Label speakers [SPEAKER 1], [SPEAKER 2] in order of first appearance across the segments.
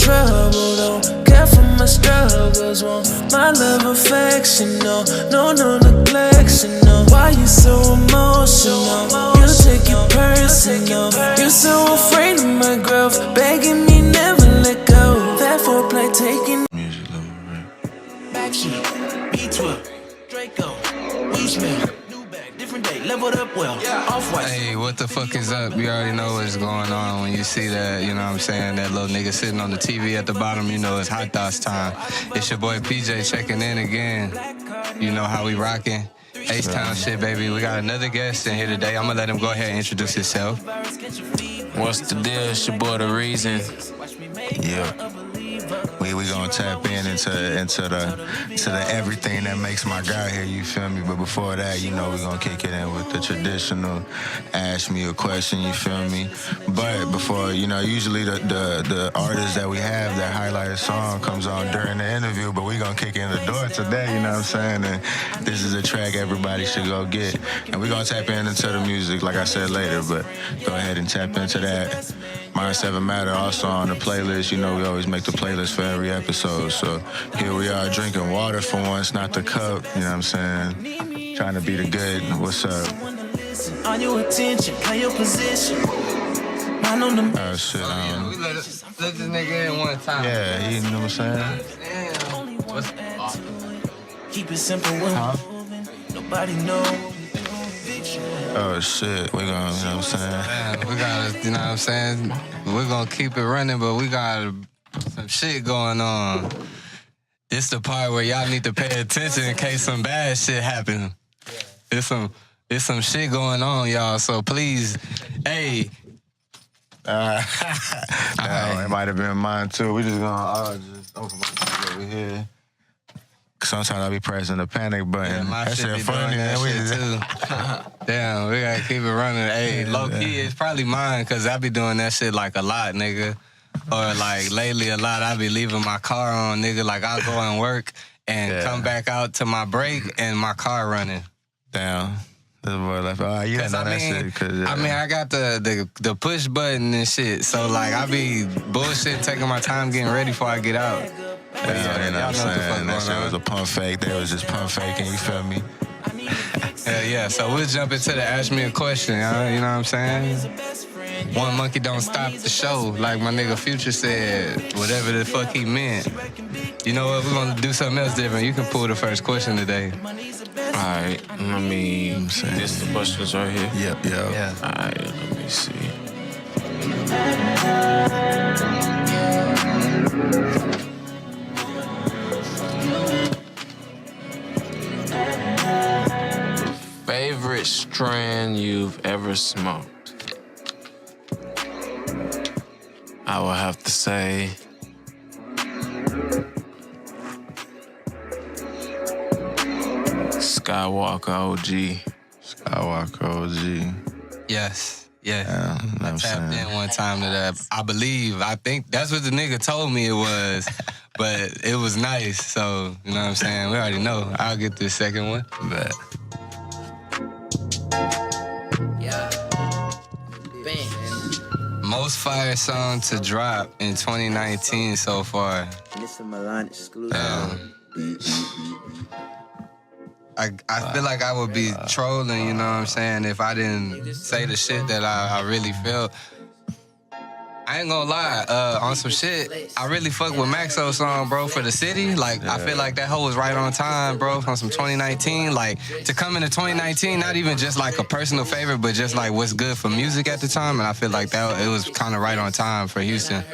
[SPEAKER 1] trouble, don't care for my struggles. Want my love affection, no neglection, no. Why you so emotional? You take it personal. You so afraid of my growth, begging me never let go. That foreplay taking
[SPEAKER 2] music level, right?
[SPEAKER 1] Backseat, B12, Draco, we smell. Different day, leveled up well. Off-white.
[SPEAKER 3] Hey, what the fuck is up? You already know what's going on when you see that, you know what I'm saying, that little nigga sitting on the TV at the bottom, you know it's Hot Thoughts time. It's your boy PJ checking in again. You know how we rocking. H-Town shit, baby. We got another guest in here today. I'm gonna let him go ahead and introduce himself.
[SPEAKER 2] What's the deal? It's your boy Th3Reason. Yeah. We gonna tap into the everything that makes my guy here, you feel me? But before that, you know, we gonna kick it in with the traditional ask me a question, you feel me? But before, you know, usually the artist that we have that highlighted song comes on during the interview, but we gonna kick in the door today, you know what I'm saying? And this is a track everybody should go get. And we gonna tap into the music, like I said later, but go ahead and tap into that. Mind 7 Matter also on the playlist. You know, we always make the playlist for every episode. So here we are drinking water for once, not the cup. You know what I'm saying? Trying to be the good. What's up?
[SPEAKER 1] On your attention, play your position.
[SPEAKER 2] Oh, shit.
[SPEAKER 3] We let this nigga in one time.
[SPEAKER 2] Yeah, you know what I'm saying?
[SPEAKER 3] Damn. What's
[SPEAKER 1] Keep it simple when moving. Nobody knows.
[SPEAKER 2] Oh, shit. We gonna, you know what I'm saying?
[SPEAKER 3] Man, we gotta, you know what I'm saying? We're gonna keep it running, but we got some shit going on. It's the part where y'all need to pay attention in case some bad shit happen. There's some shit going on, y'all, so please, hey.
[SPEAKER 2] It might have been mine, too. We just gonna just open my thing over here. Sometimes I be pressing the panic button.
[SPEAKER 3] Yeah, my
[SPEAKER 2] that
[SPEAKER 3] shit be
[SPEAKER 2] funny,
[SPEAKER 3] doing that
[SPEAKER 2] man.
[SPEAKER 3] shit too. Damn, we gotta keep it running. Hey, low key, it's probably mine, cause I be doing that shit like a lot, nigga. Or like lately a lot, I be leaving my car on, nigga. Like I'll go and work and come back out to my break and my car running.
[SPEAKER 2] Damn. This boy left. Oh, you didn't know that shit.
[SPEAKER 3] I mean, I got the push button and shit. So like I be bullshit, taking my time getting ready before I get out.
[SPEAKER 2] Yeah, you know what I'm saying? That shit was a pump fake. They was just pump faking, you feel me?
[SPEAKER 3] Yeah, so we'll jump into the ask me a question, you know what I'm saying? One monkey don't stop the show, like my nigga Future said, whatever the fuck he meant. You know what, we're gonna do something else different. You can pull the first question today.
[SPEAKER 2] Alright, let me see. This the questions right here? Yep.
[SPEAKER 3] Yeah.
[SPEAKER 2] Alright, let me see. Favorite strand you've ever smoked? I would have to say Skywalker OG. Skywalker OG.
[SPEAKER 3] Yes.
[SPEAKER 2] Yeah,
[SPEAKER 3] I tapped in one time to that. I think that's what the nigga told me it was, but it was nice. So, you know what I'm saying? We already know. I'll get this second one.
[SPEAKER 2] Bet.
[SPEAKER 3] Most fire song to drop in 2019 so far.
[SPEAKER 1] This is Milan exclusive.
[SPEAKER 3] I feel like I would be trolling, you know what I'm saying, if I didn't say the shit that I really felt. I ain't gonna lie, on some shit, I really fuck with Maxo's song, bro, for the city. Like, I feel like that hoe was right on time, bro, from some 2019. Like, to come into 2019, not even just like a personal favorite, but just like what's good for music at the time. And I feel like that it was kind of right on time for Houston.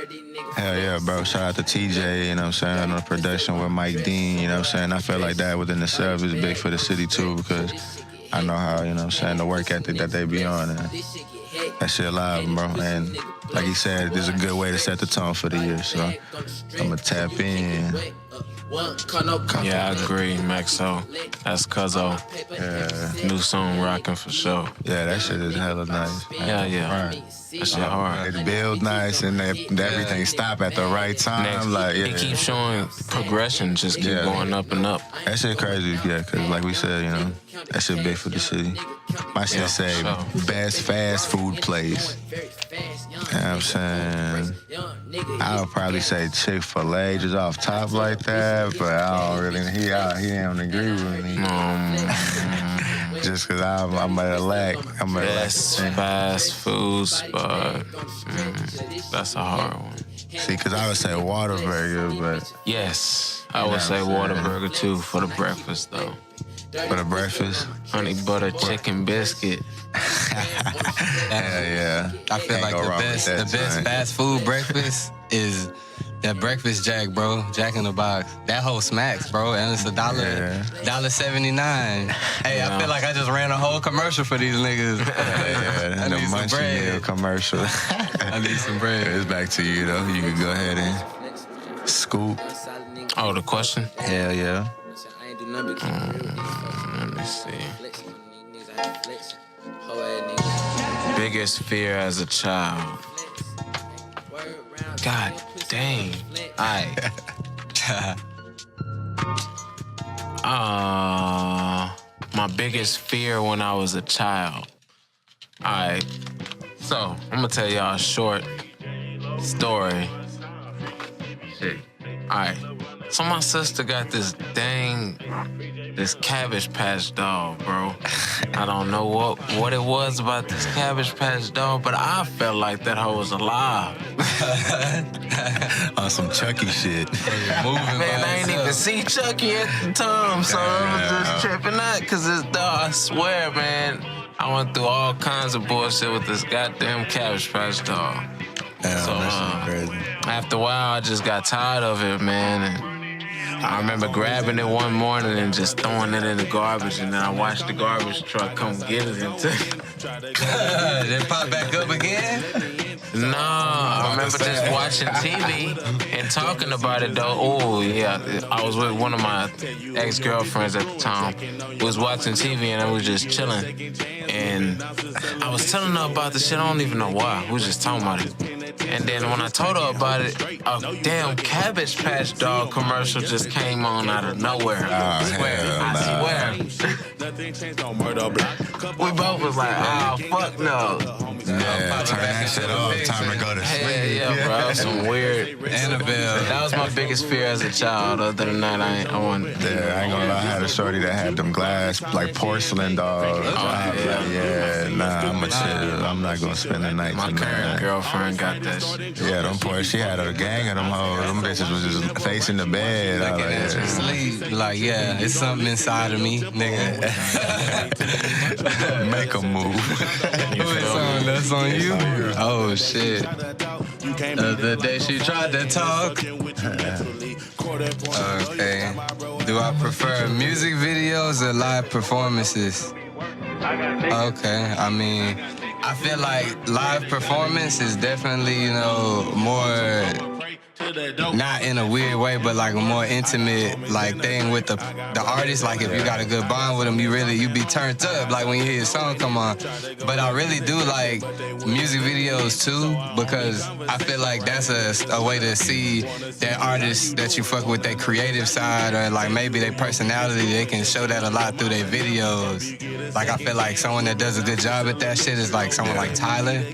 [SPEAKER 2] Hell yeah, bro. Shout out to TJ, you know what I'm saying, on the production with Mike Dean, you know what I'm saying. I feel like that within itself is big for the city, too, because I know how, you know what I'm saying, the work ethic that they be on. And that shit live, bro. And like he said, this is a good way to set the tone for the year, so I'm going to tap in.
[SPEAKER 4] Yeah, I agree, Maxo. That's Cuzzo.
[SPEAKER 2] Yeah.
[SPEAKER 4] New song rocking for sure.
[SPEAKER 2] Yeah, that shit is hella nice.
[SPEAKER 4] Yeah.
[SPEAKER 2] Right.
[SPEAKER 4] That shit hard.
[SPEAKER 2] It build nice and everything stop at the right time. Like, yeah.
[SPEAKER 4] It keeps showing progression, just keep going up and up.
[SPEAKER 2] That shit crazy, yeah, because like we said, you know, that shit big for the city. My shit say best fast food place. know what I'm saying? I would probably say Chick-fil-A just off top like that, but I don't really, he don't agree with me. Just because I'm at a lack.
[SPEAKER 4] Best fast food spot. That's a hard one.
[SPEAKER 2] See, because I would say Whataburger, but...
[SPEAKER 4] Yes, I would say Whataburger too for the breakfast though.
[SPEAKER 2] For the breakfast?
[SPEAKER 4] Honey butter chicken biscuit.
[SPEAKER 2] Yeah.
[SPEAKER 3] I feel like the best fast food breakfast is that breakfast Jack, bro. Jack in the Box. That whole smacks, bro. And it's $1.79. Hey, I feel like I just ran a whole commercial for these niggas.
[SPEAKER 2] Yeah, the Munchie Meal commercial.
[SPEAKER 3] I need some bread.
[SPEAKER 2] It's back to you, though. You can go ahead and scoop.
[SPEAKER 4] Oh, the question?
[SPEAKER 2] Hell yeah.
[SPEAKER 4] Let me see. Biggest fear as a child. God dang. My biggest fear when I was a child. Alright. So, I'm gonna tell y'all a short story. Shit. Alright. So my sister got this Cabbage Patch doll, bro. I don't know what it was about this Cabbage Patch doll, but I felt like that hoe was alive.
[SPEAKER 2] On some Chucky shit.
[SPEAKER 4] Man, I ain't even see Chucky at the time, so I was just tripping out because this doll, I swear, man, I went through all kinds of bullshit with this goddamn Cabbage Patch doll.
[SPEAKER 2] Damn,
[SPEAKER 4] So after a while, I just got tired of it, man. And I remember grabbing it one morning and just throwing it in the garbage, and then I watched the garbage truck come get it and take it.
[SPEAKER 3] Did it pop back up again?
[SPEAKER 4] No, I remember just watching TV and talking about it, though. Oh, yeah. I was with one of my ex-girlfriends at the time. We was watching TV and I was just chilling. And I was telling her about the shit. I don't even know why. We was just talking about it. And then when I told her about it, a damn Cabbage Patch doll commercial just came on out of nowhere. I swear. We both was like, oh, fuck no.
[SPEAKER 2] Yeah, turn that shit off. Time to go to sleep.
[SPEAKER 4] Yeah, bro. Some weird
[SPEAKER 3] Annabelle.
[SPEAKER 4] That was my biggest fear as a child. Other than that, I wanted.
[SPEAKER 2] Yeah, I ain't gonna lie. I had a shorty that had them glass, like porcelain dolls. I'ma chill. I'm not gonna spend the night
[SPEAKER 4] My
[SPEAKER 2] tonight.
[SPEAKER 4] current girlfriend got that shit.
[SPEAKER 2] Yeah, them poor. She had a gang of them hoes. Them bitches was just facing the bed. I
[SPEAKER 3] Looking at you sleep. Like, yeah, it's something inside of me, nigga.
[SPEAKER 2] Make a move.
[SPEAKER 3] That's on you? Oh, shit. The day she tried to talk. Okay. Do I prefer music videos or live performances? Okay, I mean, I feel like live performance is definitely, more, not in a weird way, but like a more intimate like thing with the artist. Like if you got a good bond with them, you be turned up like when you hear a song come on. But I really do like music videos too, because I feel like that's a way to see that artist that you fuck with, their creative side, or like maybe their personality. They can show that a lot through their videos. Like I feel like someone that does a good job at that shit is like someone like Tyler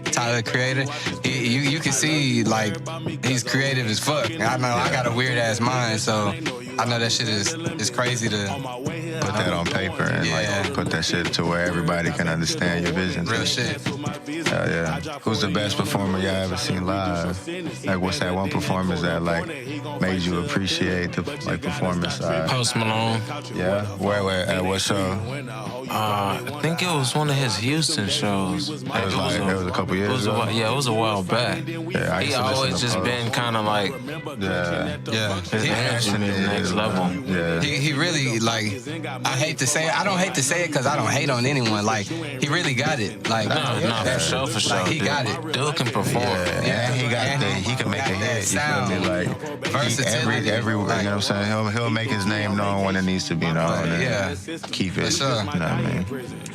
[SPEAKER 3] Creator. You can see like he's creative as fuck. I know I got a weird ass mind, so I know that shit is crazy to
[SPEAKER 2] put that on paper and like put that shit to where everybody can understand your vision.
[SPEAKER 3] Real shit.
[SPEAKER 2] Hell yeah. Who's the best performer y'all ever seen live? Like what's that one performance that like made you appreciate the like performance side?
[SPEAKER 4] Post Malone.
[SPEAKER 2] Yeah. Where at what show?
[SPEAKER 4] I think it was one of his Houston shows.
[SPEAKER 2] It was a couple years ago.
[SPEAKER 4] It was a while back.
[SPEAKER 2] Yeah,
[SPEAKER 4] he always just been kind of like, his energy is next level.
[SPEAKER 2] Yeah.
[SPEAKER 3] He really like. I hate to say it. I don't hate to say it because I don't hate on anyone. Like he really got it. Like
[SPEAKER 4] no, for sure.
[SPEAKER 3] Like he got it.
[SPEAKER 4] Dude can perform.
[SPEAKER 2] Yeah, he can make a hit.
[SPEAKER 3] Sound.
[SPEAKER 2] You feel me? Like
[SPEAKER 3] versatility.
[SPEAKER 2] Every you know what I'm saying? He'll make his name known when it needs to be known.
[SPEAKER 3] Yeah.
[SPEAKER 2] Keep it.
[SPEAKER 3] For sure.
[SPEAKER 2] You know what I mean?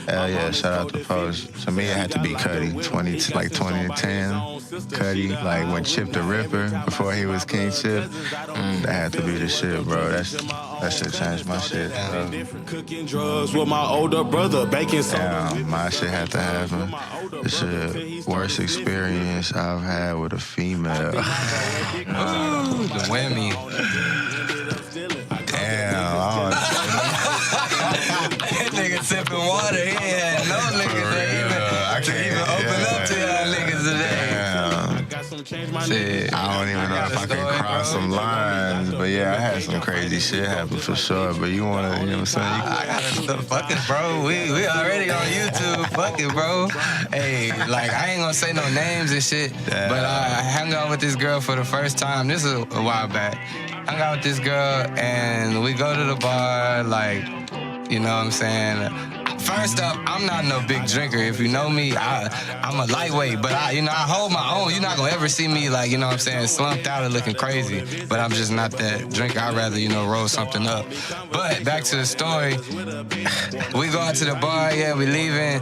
[SPEAKER 2] Hell yeah, shout out to Post. To me, it had to be Cudi. 2010. Cudi, like when Chip the Ripper, before he was King Chip, that had to be the shit, bro. bro. That shit changed my shit.
[SPEAKER 5] Cooking drugs with my older brother, baking
[SPEAKER 2] Damn, my shit had to happen. It's the worst experience I've had with a female.
[SPEAKER 3] The whammy.
[SPEAKER 2] Damn,
[SPEAKER 3] That nigga sipping water. He ain't had no niggas to even open up to y'all niggas today.
[SPEAKER 2] Shit, I don't even know if I can cross some lines, but yeah, I had some crazy shit happen for sure. But you wanna, you know what I'm saying?
[SPEAKER 3] I gotta fuck it, bro. We already on YouTube. Fuck it, bro. Hey, like I ain't gonna say no names and shit, but I hung out with this girl for the first time. This is a while back. Hung out with this girl and we go to the bar, like, you know what I'm saying? First up, I'm not no big drinker. If you know me, I'm a lightweight, but I hold my own. You're not gonna ever see me like, you know what I'm saying, slumped out or looking crazy. But I'm just not that drinker. I'd rather, roll something up. But back to the story. We go out to the bar, yeah, we leaving.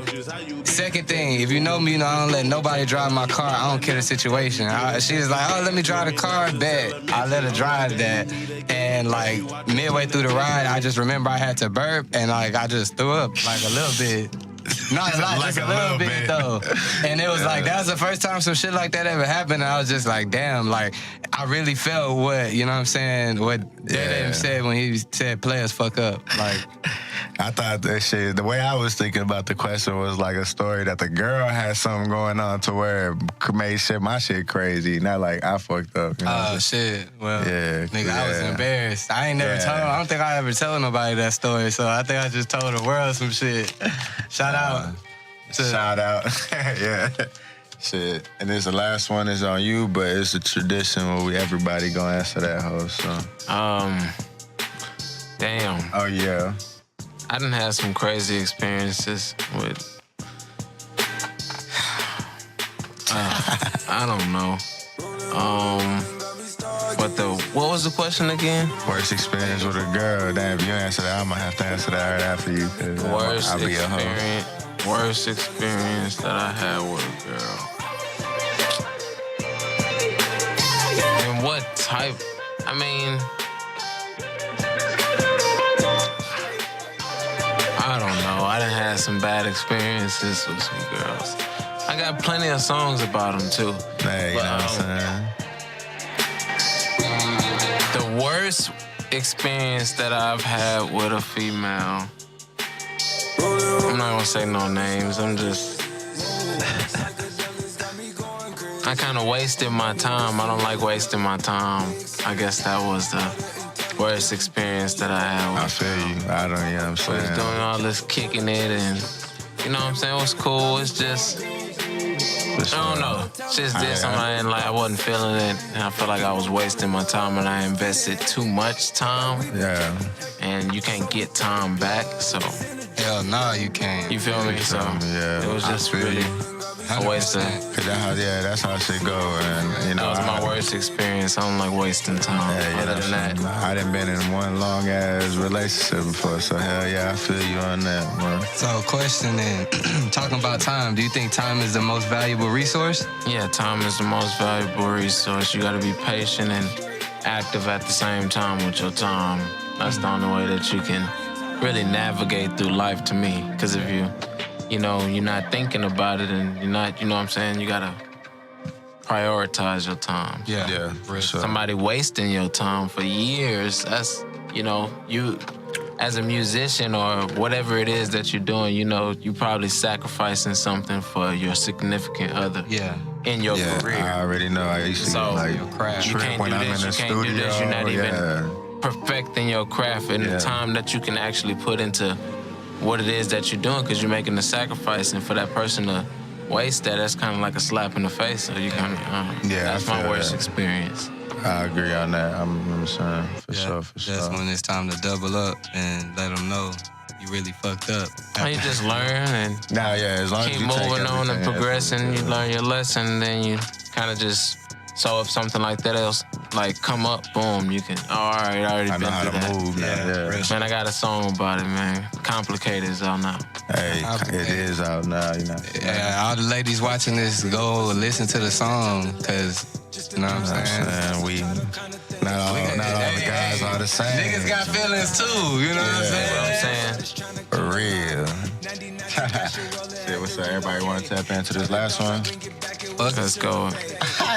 [SPEAKER 3] Second thing, if you know me, I don't let nobody drive my car. I don't care the situation. She was like, oh, let me drive the car, bet. I let her drive that. And like midway through the ride, I just remember I had to burp and like I just threw up like a little bit. Not a lot,
[SPEAKER 2] like
[SPEAKER 3] just a little bit though. And it was like, that was the first time some shit like that ever happened. And I was just like, damn, like, I really felt what, you know what I'm saying, what Dad said when he said players fuck up. Like,
[SPEAKER 2] I thought that shit, the way I was thinking about the question was like a story that the girl had something going on to where it made my shit crazy. Not like I fucked up. You know
[SPEAKER 3] shit. Well,
[SPEAKER 2] yeah,
[SPEAKER 3] nigga, I was embarrassed. I ain't never told, I don't think I ever told nobody that story. So I think I just told the world some shit. Shout out.
[SPEAKER 2] Shout out. Yeah. Shit. And this the last one is on you, but it's a tradition where everybody gonna answer that hoe, so.
[SPEAKER 4] Damn.
[SPEAKER 2] Oh yeah.
[SPEAKER 4] I done had some crazy experiences with I don't know. What was the question again?
[SPEAKER 2] Worst experience with a girl. Damn, if you answer that, I'm gonna have to answer that right after you.
[SPEAKER 4] Worst experience that I had with a girl. And what type? I mean, I don't know. I done had some bad experiences with some girls. I got plenty of songs about them too.
[SPEAKER 2] Hey, you know what I'm saying?
[SPEAKER 4] The worst experience that I've had with a female, I'm not gonna say no names, I kind of wasted my time. I don't like wasting my time. I guess that was the worst experience that I had.
[SPEAKER 2] I feel you. I don't, you know what I'm saying?
[SPEAKER 4] I was doing all this kicking it and, you know what I'm saying, it was cool. It's just, I don't know. Just did something I didn't like. I wasn't feeling it. And I felt like I was wasting my time and I invested too much time.
[SPEAKER 2] Yeah.
[SPEAKER 4] And you can't get time back, so.
[SPEAKER 3] Hell no, you can't.
[SPEAKER 4] You feel me? So
[SPEAKER 2] yeah.
[SPEAKER 4] It was just really a waste of.
[SPEAKER 2] That's how shit go. And
[SPEAKER 4] that was my worst experience. I don't like wasting time. Other than that,
[SPEAKER 2] I done been in one long ass relationship before, so hell yeah, I feel you on that, man.
[SPEAKER 3] So question then, talking about time, do you think time is the most valuable resource?
[SPEAKER 4] Yeah, time is the most valuable resource. You gotta be patient and active at the same time with your time. That's the only way that you can really navigate through life to me. Because if you're not thinking about it and you're not, you know what I'm saying, you gotta prioritize your time.
[SPEAKER 2] Yeah, for sure.
[SPEAKER 4] Somebody wasting your time for years, that's, you as a musician or whatever it is that you're doing, you probably sacrificing something for your significant other in your career.
[SPEAKER 2] I already know. I used to get like
[SPEAKER 3] your craft.
[SPEAKER 4] You can't
[SPEAKER 2] when
[SPEAKER 4] do
[SPEAKER 2] I'm
[SPEAKER 4] this,
[SPEAKER 2] in
[SPEAKER 4] you
[SPEAKER 2] the
[SPEAKER 4] can't
[SPEAKER 2] studio.
[SPEAKER 4] do this, you're not even perfecting your craft and the time that you can actually put into what it is that you're doing, because you're making a sacrifice, and for that person to waste that's kind of like a slap in the face. So you kind of, that's my worst experience.
[SPEAKER 2] I agree on that. I'm saying for sure.
[SPEAKER 3] That's when it's time to double up and let them know you really fucked up.
[SPEAKER 4] You just learn and
[SPEAKER 2] as long
[SPEAKER 4] keep
[SPEAKER 2] as you
[SPEAKER 4] moving on and
[SPEAKER 2] everything,
[SPEAKER 4] progressing. You learn your lesson, then you kind of just So if something like that else like come up, boom, you can. Oh, all right, I already
[SPEAKER 2] I know
[SPEAKER 4] been
[SPEAKER 2] how
[SPEAKER 4] through
[SPEAKER 2] to
[SPEAKER 4] that.
[SPEAKER 2] move now. Yeah.
[SPEAKER 4] Man, I got a song about it, man. Complicated is out now.
[SPEAKER 2] Hey, it is out now, you know.
[SPEAKER 3] Yeah, all the ladies watching this, go listen to the song, cause you know what I'm saying.
[SPEAKER 2] We not all the guys are the same.
[SPEAKER 3] Niggas got feelings too, you know what I'm saying?
[SPEAKER 2] For real. Shit, what's up? Everybody want to tap into this last one?
[SPEAKER 4] Let's go.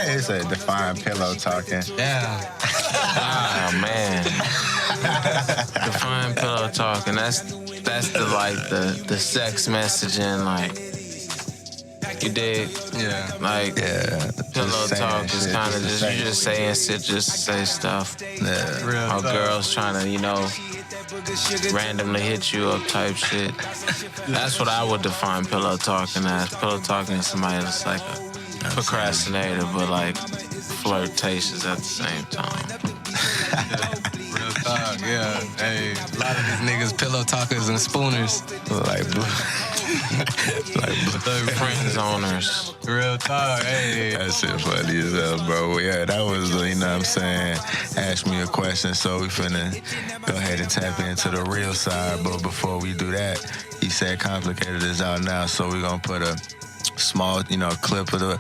[SPEAKER 2] It's a Define Pillow talking.
[SPEAKER 3] Yeah.
[SPEAKER 4] Ah, man. Define pillow talking. That's the sex messaging, like, you dig?
[SPEAKER 3] Yeah.
[SPEAKER 4] Like, pillow talk is kind of just, you just saying shit just to say stuff.
[SPEAKER 2] Yeah.
[SPEAKER 3] Real
[SPEAKER 4] Or
[SPEAKER 3] talk.
[SPEAKER 4] girls trying to, you know, randomly hit you up type shit. That's what I would define pillow talking as. Pillow talking is somebody that's like a procrastinator, but like flirtatious at the same time.
[SPEAKER 3] Real talk, yeah. Hey, a lot of these niggas pillow talkers and spooners.
[SPEAKER 2] Like
[SPEAKER 4] Friend zoners.
[SPEAKER 3] Real talk, hey.
[SPEAKER 2] that shit funny as hell, bro. Yeah, that was, you know what I'm saying, ask me a question, so we finna go ahead and tap into the real side. But before we do that, he said Complicated is out now, so we're gonna put a small, you know, clip of the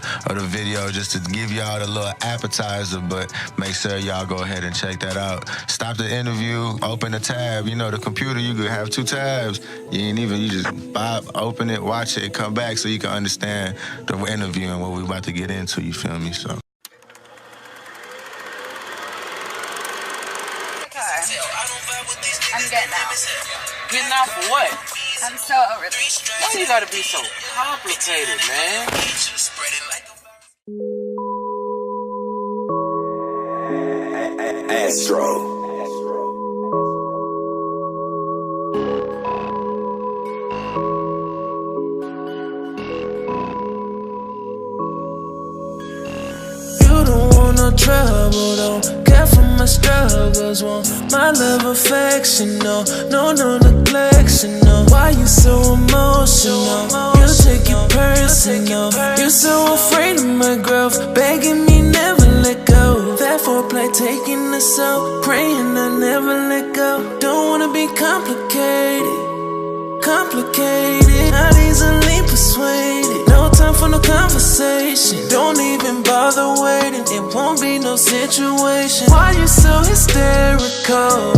[SPEAKER 2] video just to give y'all the little appetizer, but make sure y'all go ahead and check that out. Stop the interview, open the tab. You know, the computer, you could have 2 tabs. You just open it, watch it, come back so you can understand the interview and what we about to get into, you feel me? So.
[SPEAKER 6] I'm getting out.
[SPEAKER 7] Getting out for what?
[SPEAKER 6] I'm so over this.
[SPEAKER 7] Why you gotta be so complicated, man?
[SPEAKER 8] Astro.
[SPEAKER 1] You don't want no trouble, don't care for my struggles, want my love affection, no neglection, no. Why you so emotional? You take it personal. You so afraid of my growth, begging me never let go. That foreplay taking us out, praying I never let go. Don't wanna be complicated, not easily persuaded. No time for no conversation. Don't even bother waiting. It won't be no situation. Why you so hysterical?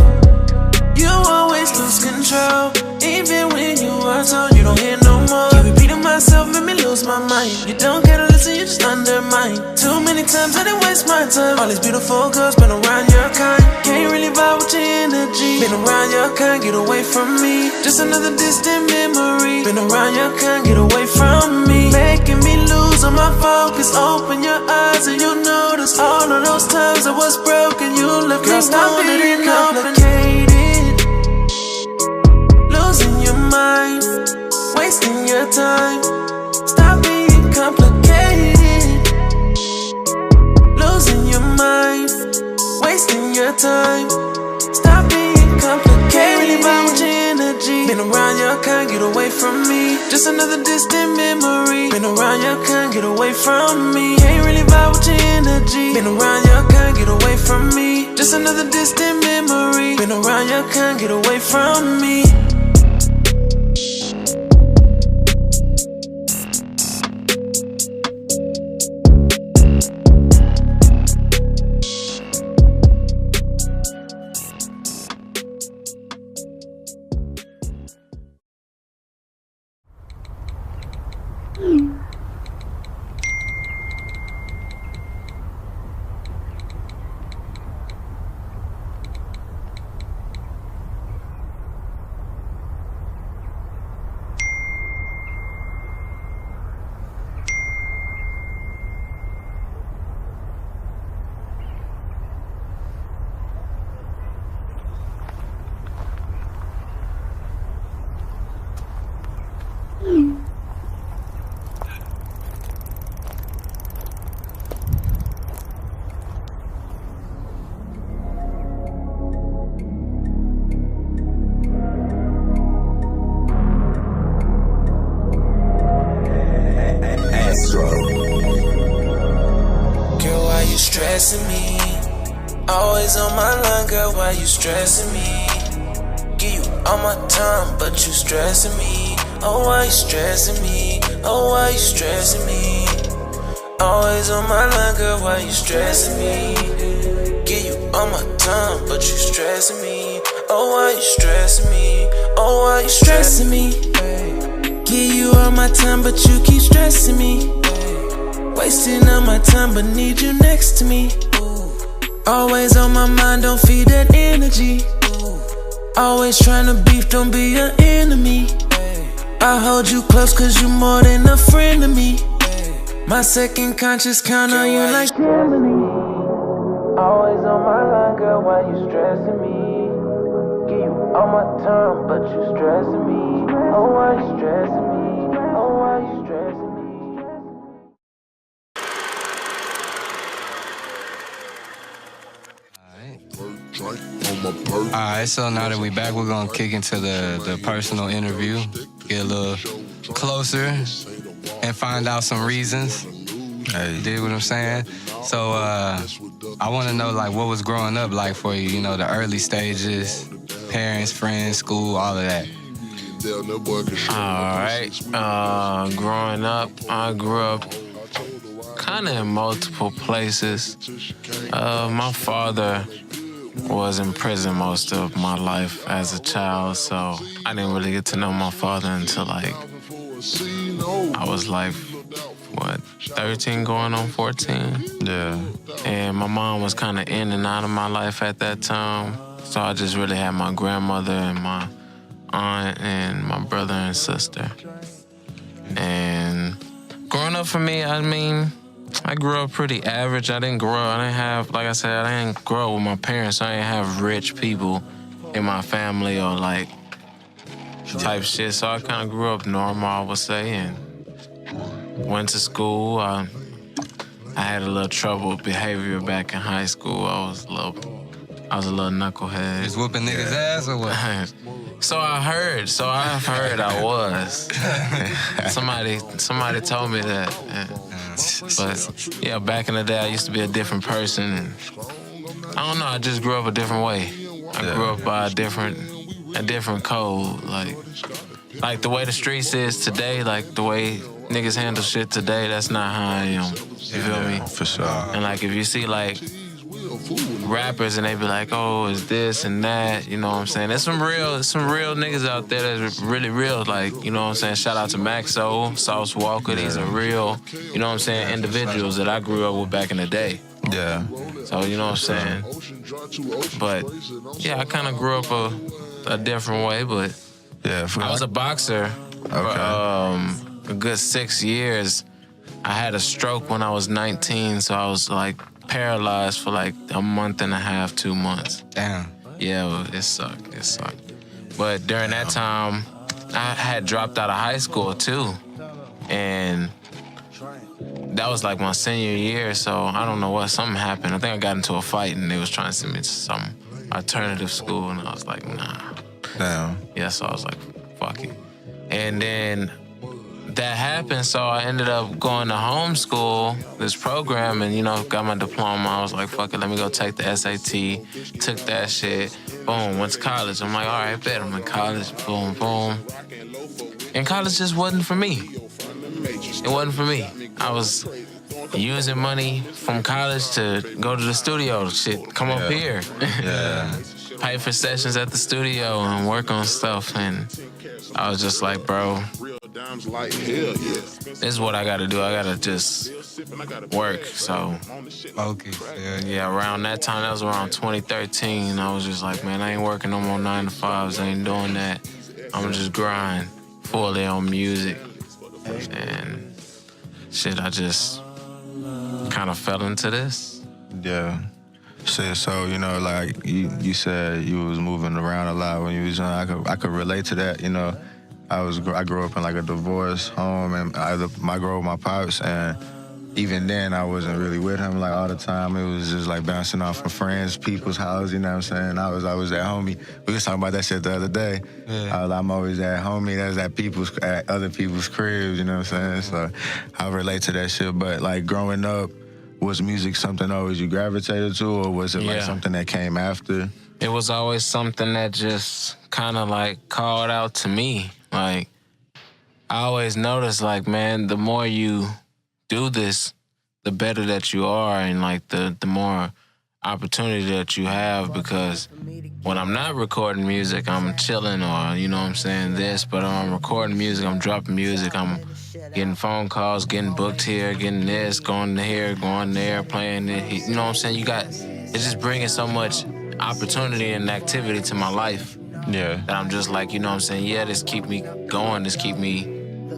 [SPEAKER 1] You always lose control. Even when you are told you don't hear no more. Keep repeating myself, make me lose my mind. You don't gotta listen, you just undermine. Too many times I didn't waste my time. All these beautiful girls been around your kind. Can't really vibe with your energy. Been around your kind, get away from me. Just another distant memory. Been around your kind, get away from me. Making me lose on my focus. Open your eyes and you'll notice all of those times I was broken. You left me wondering, complicated. Losing your mind, wasting your time. Stop being complicated. Losing your mind, wasting your time. Stop being complicated. Can't really vibe with your energy. Been around your kind, get away from me. Just another distant memory. Been around your kind, get away from me. Can't really vibe with your energy. Been around your kind, get away from me. Just another distant memory. Been around your kind, get away from me. stressing me? Always on my line, girl, why you stressing me? Give you all my time, but you stressing me. Oh, why you stressing me? Oh, why you stressing me? Always on my line, girl, why you stressing me? Give you all my time, but you stressing me. Oh, why you stressing me? Oh, why you stressing me? Give you all my time, but you keep stressing me. Wasting all my time, but need you next to me. Always on my mind, don't feed that energy. Always tryna beef, don't be an enemy. I hold you close cause you more than a friend to me. My second conscious count on you like Gemini. Always on my line, girl, why you stressing me? Give you all my time, but you stressing me. Oh, why you stressing me? Oh, why you stressing me?
[SPEAKER 3] Alright, so now that we back, we're gonna kick into the personal interview, get a little closer, and find out some reasons. Hey, dig what I'm saying? So I wanna know like what was growing up like for you, you know, the early stages, parents, friends, school, all of that.
[SPEAKER 4] Alright, growing up, I grew up kind of in multiple places. My father was in prison most of my life as a child, so I didn't really get to know my father until like I was like, 13 going on 14?
[SPEAKER 2] Yeah.
[SPEAKER 4] And my mom was kind of in and out of my life at that time, so I just really had my grandmother and my aunt and my brother and sister. And growing up for me, I mean, I grew up pretty average. I didn't have, like I said, I didn't grow up with my parents. I didn't have rich people in my family or like type shit. So I kind of grew up normal, I would say, and went to school. I had a little trouble with behavior back in high school. I was a little knucklehead.
[SPEAKER 3] Just whooping niggas' ass or what?
[SPEAKER 4] I've heard I was. Somebody told me that. But yeah, back in the day, I used to be a different person, and I don't know. I just grew up a different way. I grew up by a different code. Like the way the streets is today, like the way niggas handle shit today. That's not how I am. You feel me?
[SPEAKER 2] For sure.
[SPEAKER 4] And like if you see like rappers and they be like, oh, it's this and that, you know what I'm saying? There's some real niggas out there that's really real, like, you know what I'm saying? Shout out to Maxo, Sauce Walker, these are real, you know what I'm saying, individuals that I grew up with back in the day.
[SPEAKER 2] Yeah.
[SPEAKER 4] So, you know what I'm saying? But, yeah, I kind of grew up a different way, but
[SPEAKER 2] Yeah.
[SPEAKER 4] I was a boxer for a good 6 years. I had a stroke when I was 19, so I was like paralyzed for like a month and a half, 2 months.
[SPEAKER 3] Damn.
[SPEAKER 4] Yeah, it sucked. But during that time, I had dropped out of high school too. And that was like my senior year, so I don't know something happened. I think I got into a fight and they was trying to send me to some alternative school, and I was like, nah.
[SPEAKER 2] Damn.
[SPEAKER 4] Yeah, so I was like, fuck it. And then that happened, so I ended up going to homeschool, this program, and, you know, got my diploma. I was like, fuck it, let me go take the SAT. Took that shit. Boom, went to college. I'm like, all right, bet I'm in college. Boom, boom. And college just wasn't for me. It wasn't for me. I was using money from college to go to the studio, shit, come up here.
[SPEAKER 2] Yeah.
[SPEAKER 4] Pay for sessions at the studio and work on stuff, and I was just like, bro, this is what I gotta do. I gotta just work. So,
[SPEAKER 3] Okay.
[SPEAKER 4] yeah, around that time, that was around 2013, I was just like, man, I ain't working no more 9 to 5s. I ain't doing that. I'm gonna just grind fully on music. And shit, I just kind of fell into this.
[SPEAKER 2] Yeah. Shit, so, you know, like you said you was moving around a lot when you was young. I could relate to that, you know. I grew up in like a divorced home, and I grew up with my pops, and even then I wasn't really with him like all the time. It was just like bouncing off from friends, people's house, you know what I'm saying? I was always that homie. We was talking about that shit the other day. Yeah. I'm always that homie that's at other people's cribs, you know what I'm saying? So I relate to that shit. But like growing up, was music something always you gravitated to, or was it like
[SPEAKER 4] Yeah.
[SPEAKER 2] something that came after?
[SPEAKER 4] It was always something that just kind of like called out to me. Like, I always noticed, like, man, the more you do this, the better that you are, and like the more opportunity that you have, because when I'm not recording music, I'm chilling, or, you know what I'm saying, this, but when I'm recording music, I'm dropping music, I'm getting phone calls, getting booked here, getting this, going here, going there, playing it, you know what I'm saying? It's just bringing so much opportunity and activity to my life
[SPEAKER 2] Yeah.
[SPEAKER 4] that I'm just like, you know what I'm saying, yeah, this keep me going, this keep me,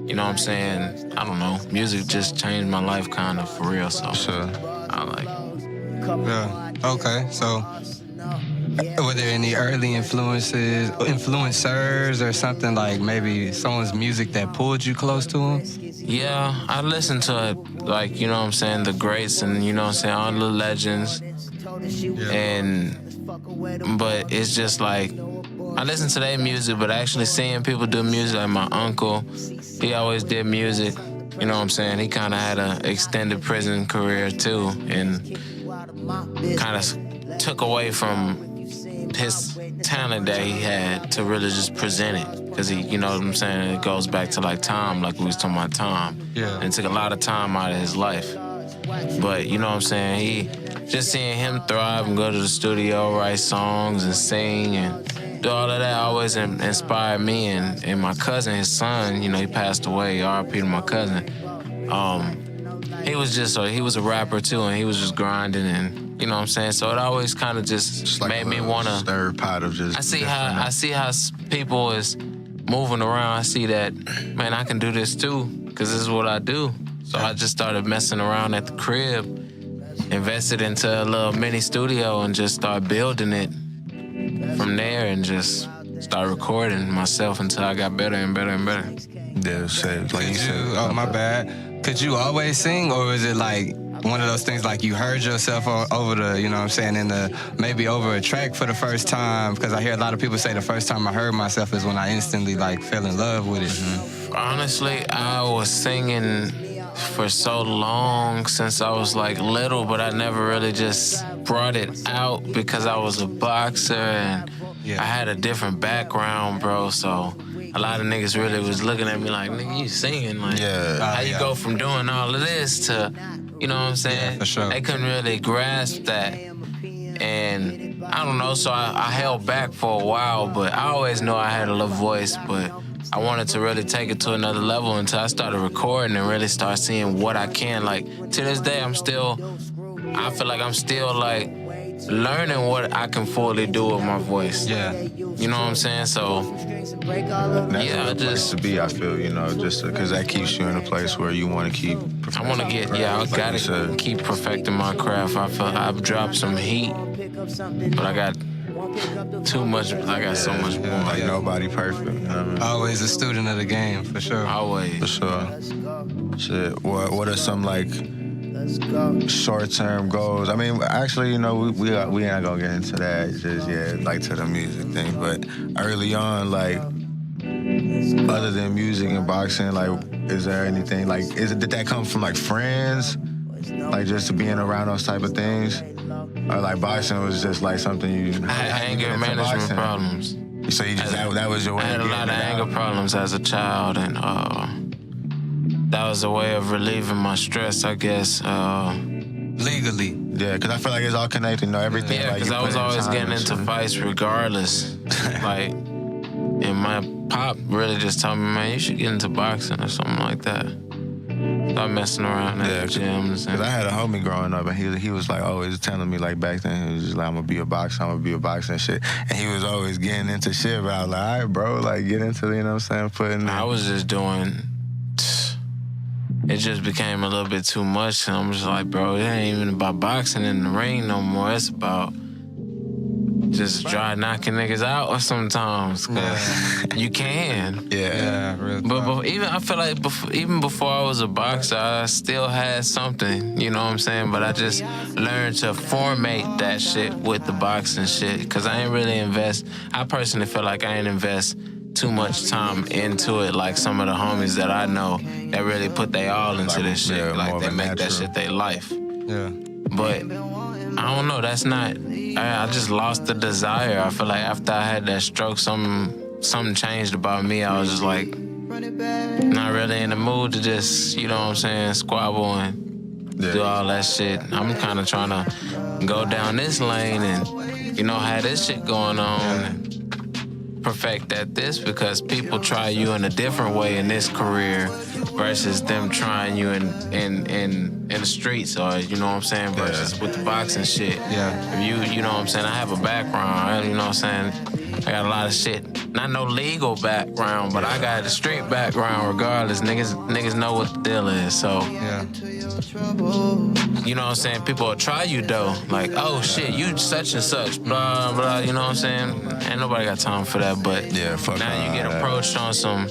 [SPEAKER 4] you know what I'm saying, I don't know, music just changed my life kind of for real, so
[SPEAKER 2] Sure.
[SPEAKER 4] I like it.
[SPEAKER 3] Yeah. Okay. So, were there any early influencers, or something, like maybe someone's music that pulled you close to them?
[SPEAKER 4] Yeah, I listen to, like, you know what I'm saying, the greats and, you know what I'm saying, all the legends. But it's just like, I listen to their music, but actually seeing people do music, like my uncle, he always did music. You know what I'm saying? He kind of had an extended prison career too, and kind of took away from his talent that he had to really just present it. Because he, you know what I'm saying, it goes back to like time, like we was talking about time.
[SPEAKER 3] Yeah.
[SPEAKER 4] And it took a lot of time out of his life. But you know what I'm saying, just seeing him thrive and go to the studio, write songs and sing and do all of that always inspired me. And my cousin, his son, you know, he passed away, R.I.P. to my cousin. He was a rapper too, and he was just grinding, and you know what I'm saying. So it always kind of just
[SPEAKER 2] Like
[SPEAKER 4] made
[SPEAKER 2] a
[SPEAKER 4] me wanna.
[SPEAKER 2] stir pot of just.
[SPEAKER 4] I see how people is moving around. I see that, man, I can do this too, because this is what I do. So I just started messing around at the crib, invested into a little mini studio, and just started building it from there, and just started recording myself until I got better and better and better.
[SPEAKER 2] Yeah, shit. Like you said.
[SPEAKER 3] Oh, my bad. Could you always sing, or is it like one of those things like you heard yourself over the, you know what I'm saying, maybe over a track for the first time? Because I hear a lot of people say the first time I heard myself is when I instantly like fell in love with it.
[SPEAKER 4] Honestly, I was singing for so long since I was like little, but I never really just brought it out because I was a boxer and I had a different background, bro. So a lot of niggas really was looking at me like, nigga, you singing? Like, how you go from doing all of this to, you know what I'm saying?
[SPEAKER 3] Yeah, for sure.
[SPEAKER 4] They couldn't really grasp that. And I don't know, so I held back for a while, but I always knew I had a little voice, but I wanted to really take it to another level until I started recording and really start seeing what I can. Like, to this day, I feel like I'm still like learning what I can fully do with my voice.
[SPEAKER 3] Yeah.
[SPEAKER 4] You know what I'm saying? So,
[SPEAKER 2] That's
[SPEAKER 4] yeah,
[SPEAKER 2] a
[SPEAKER 4] I
[SPEAKER 2] good place
[SPEAKER 4] just,
[SPEAKER 2] to be, I feel, you know, just because that keeps you in a place where you want to keep.
[SPEAKER 4] I want to get, I gotta keep perfecting my craft. I feel I've dropped some heat, but I got too much, I got so much more.
[SPEAKER 2] Like nobody perfect. You know what I mean?
[SPEAKER 3] Always a student of the game, for sure.
[SPEAKER 4] Always.
[SPEAKER 2] For sure. Shit. What are some like short-term goals? I mean, actually, you know, we ain't gonna get into that just yet, like to the music thing. But early on, like, other than music and boxing, like, is there anything like? Did that come from like friends, like just being around those type of things, or like boxing was just like something you?
[SPEAKER 4] I had anger management problems.
[SPEAKER 2] So you just that was your way.
[SPEAKER 4] I had a lot of anger problems as a child, and that was a way of relieving my stress, I guess.
[SPEAKER 3] Legally.
[SPEAKER 2] Yeah, because I feel like it's all connected. You know, everything.
[SPEAKER 4] Yeah, because I was always getting into fights regardless. Like, and my pop really just told me, man, you should get into boxing or something like that. Stop messing around at the gyms.
[SPEAKER 2] Because I had a homie growing up, and he was like always telling me, like back then, he was just like, I'm gonna be a boxer and shit. And he was always getting into shit, but I was like, all right, bro, like get into, you know what I'm saying,
[SPEAKER 4] I was just doing, it just became a little bit too much, and I'm just like, bro, it ain't even about boxing in the ring no more. It's about just dry knocking niggas out sometimes, cause you can.
[SPEAKER 3] Yeah, really.
[SPEAKER 4] But even I feel like even before I was a boxer, I still had something, you know what I'm saying? But I just learned to formate that shit with the boxing shit, cause I ain't really invest. I personally feel like I ain't invest too much time into it, like some of the homies that I know that really put they all into this shit. Like they make that shit their life.
[SPEAKER 3] Yeah.
[SPEAKER 4] But I don't know. That's not. I just lost the desire. I feel like after I had that stroke, something changed about me. I was just like not really in the mood to just, you know what I'm saying, squabble and do all that shit. I'm kind of trying to go down this lane and, you know, have this shit going on and perfect at this, because people try you in a different way in this career versus them trying you in the streets, or you know what I'm saying, versus with the boxing shit.
[SPEAKER 3] Yeah.
[SPEAKER 4] If you know what I'm saying, I have a background, you know what I'm saying, I got a lot of shit. Not no legal background, but I got a street background regardless. Niggas know what the deal is, so
[SPEAKER 3] Yeah.
[SPEAKER 4] you know what I'm saying? People will try you though. Like, oh shit, you such and such, blah, blah, you know what I'm saying? Ain't nobody got time for that, but
[SPEAKER 2] Yeah, fuck
[SPEAKER 4] now you get
[SPEAKER 2] all that.
[SPEAKER 4] approached on some,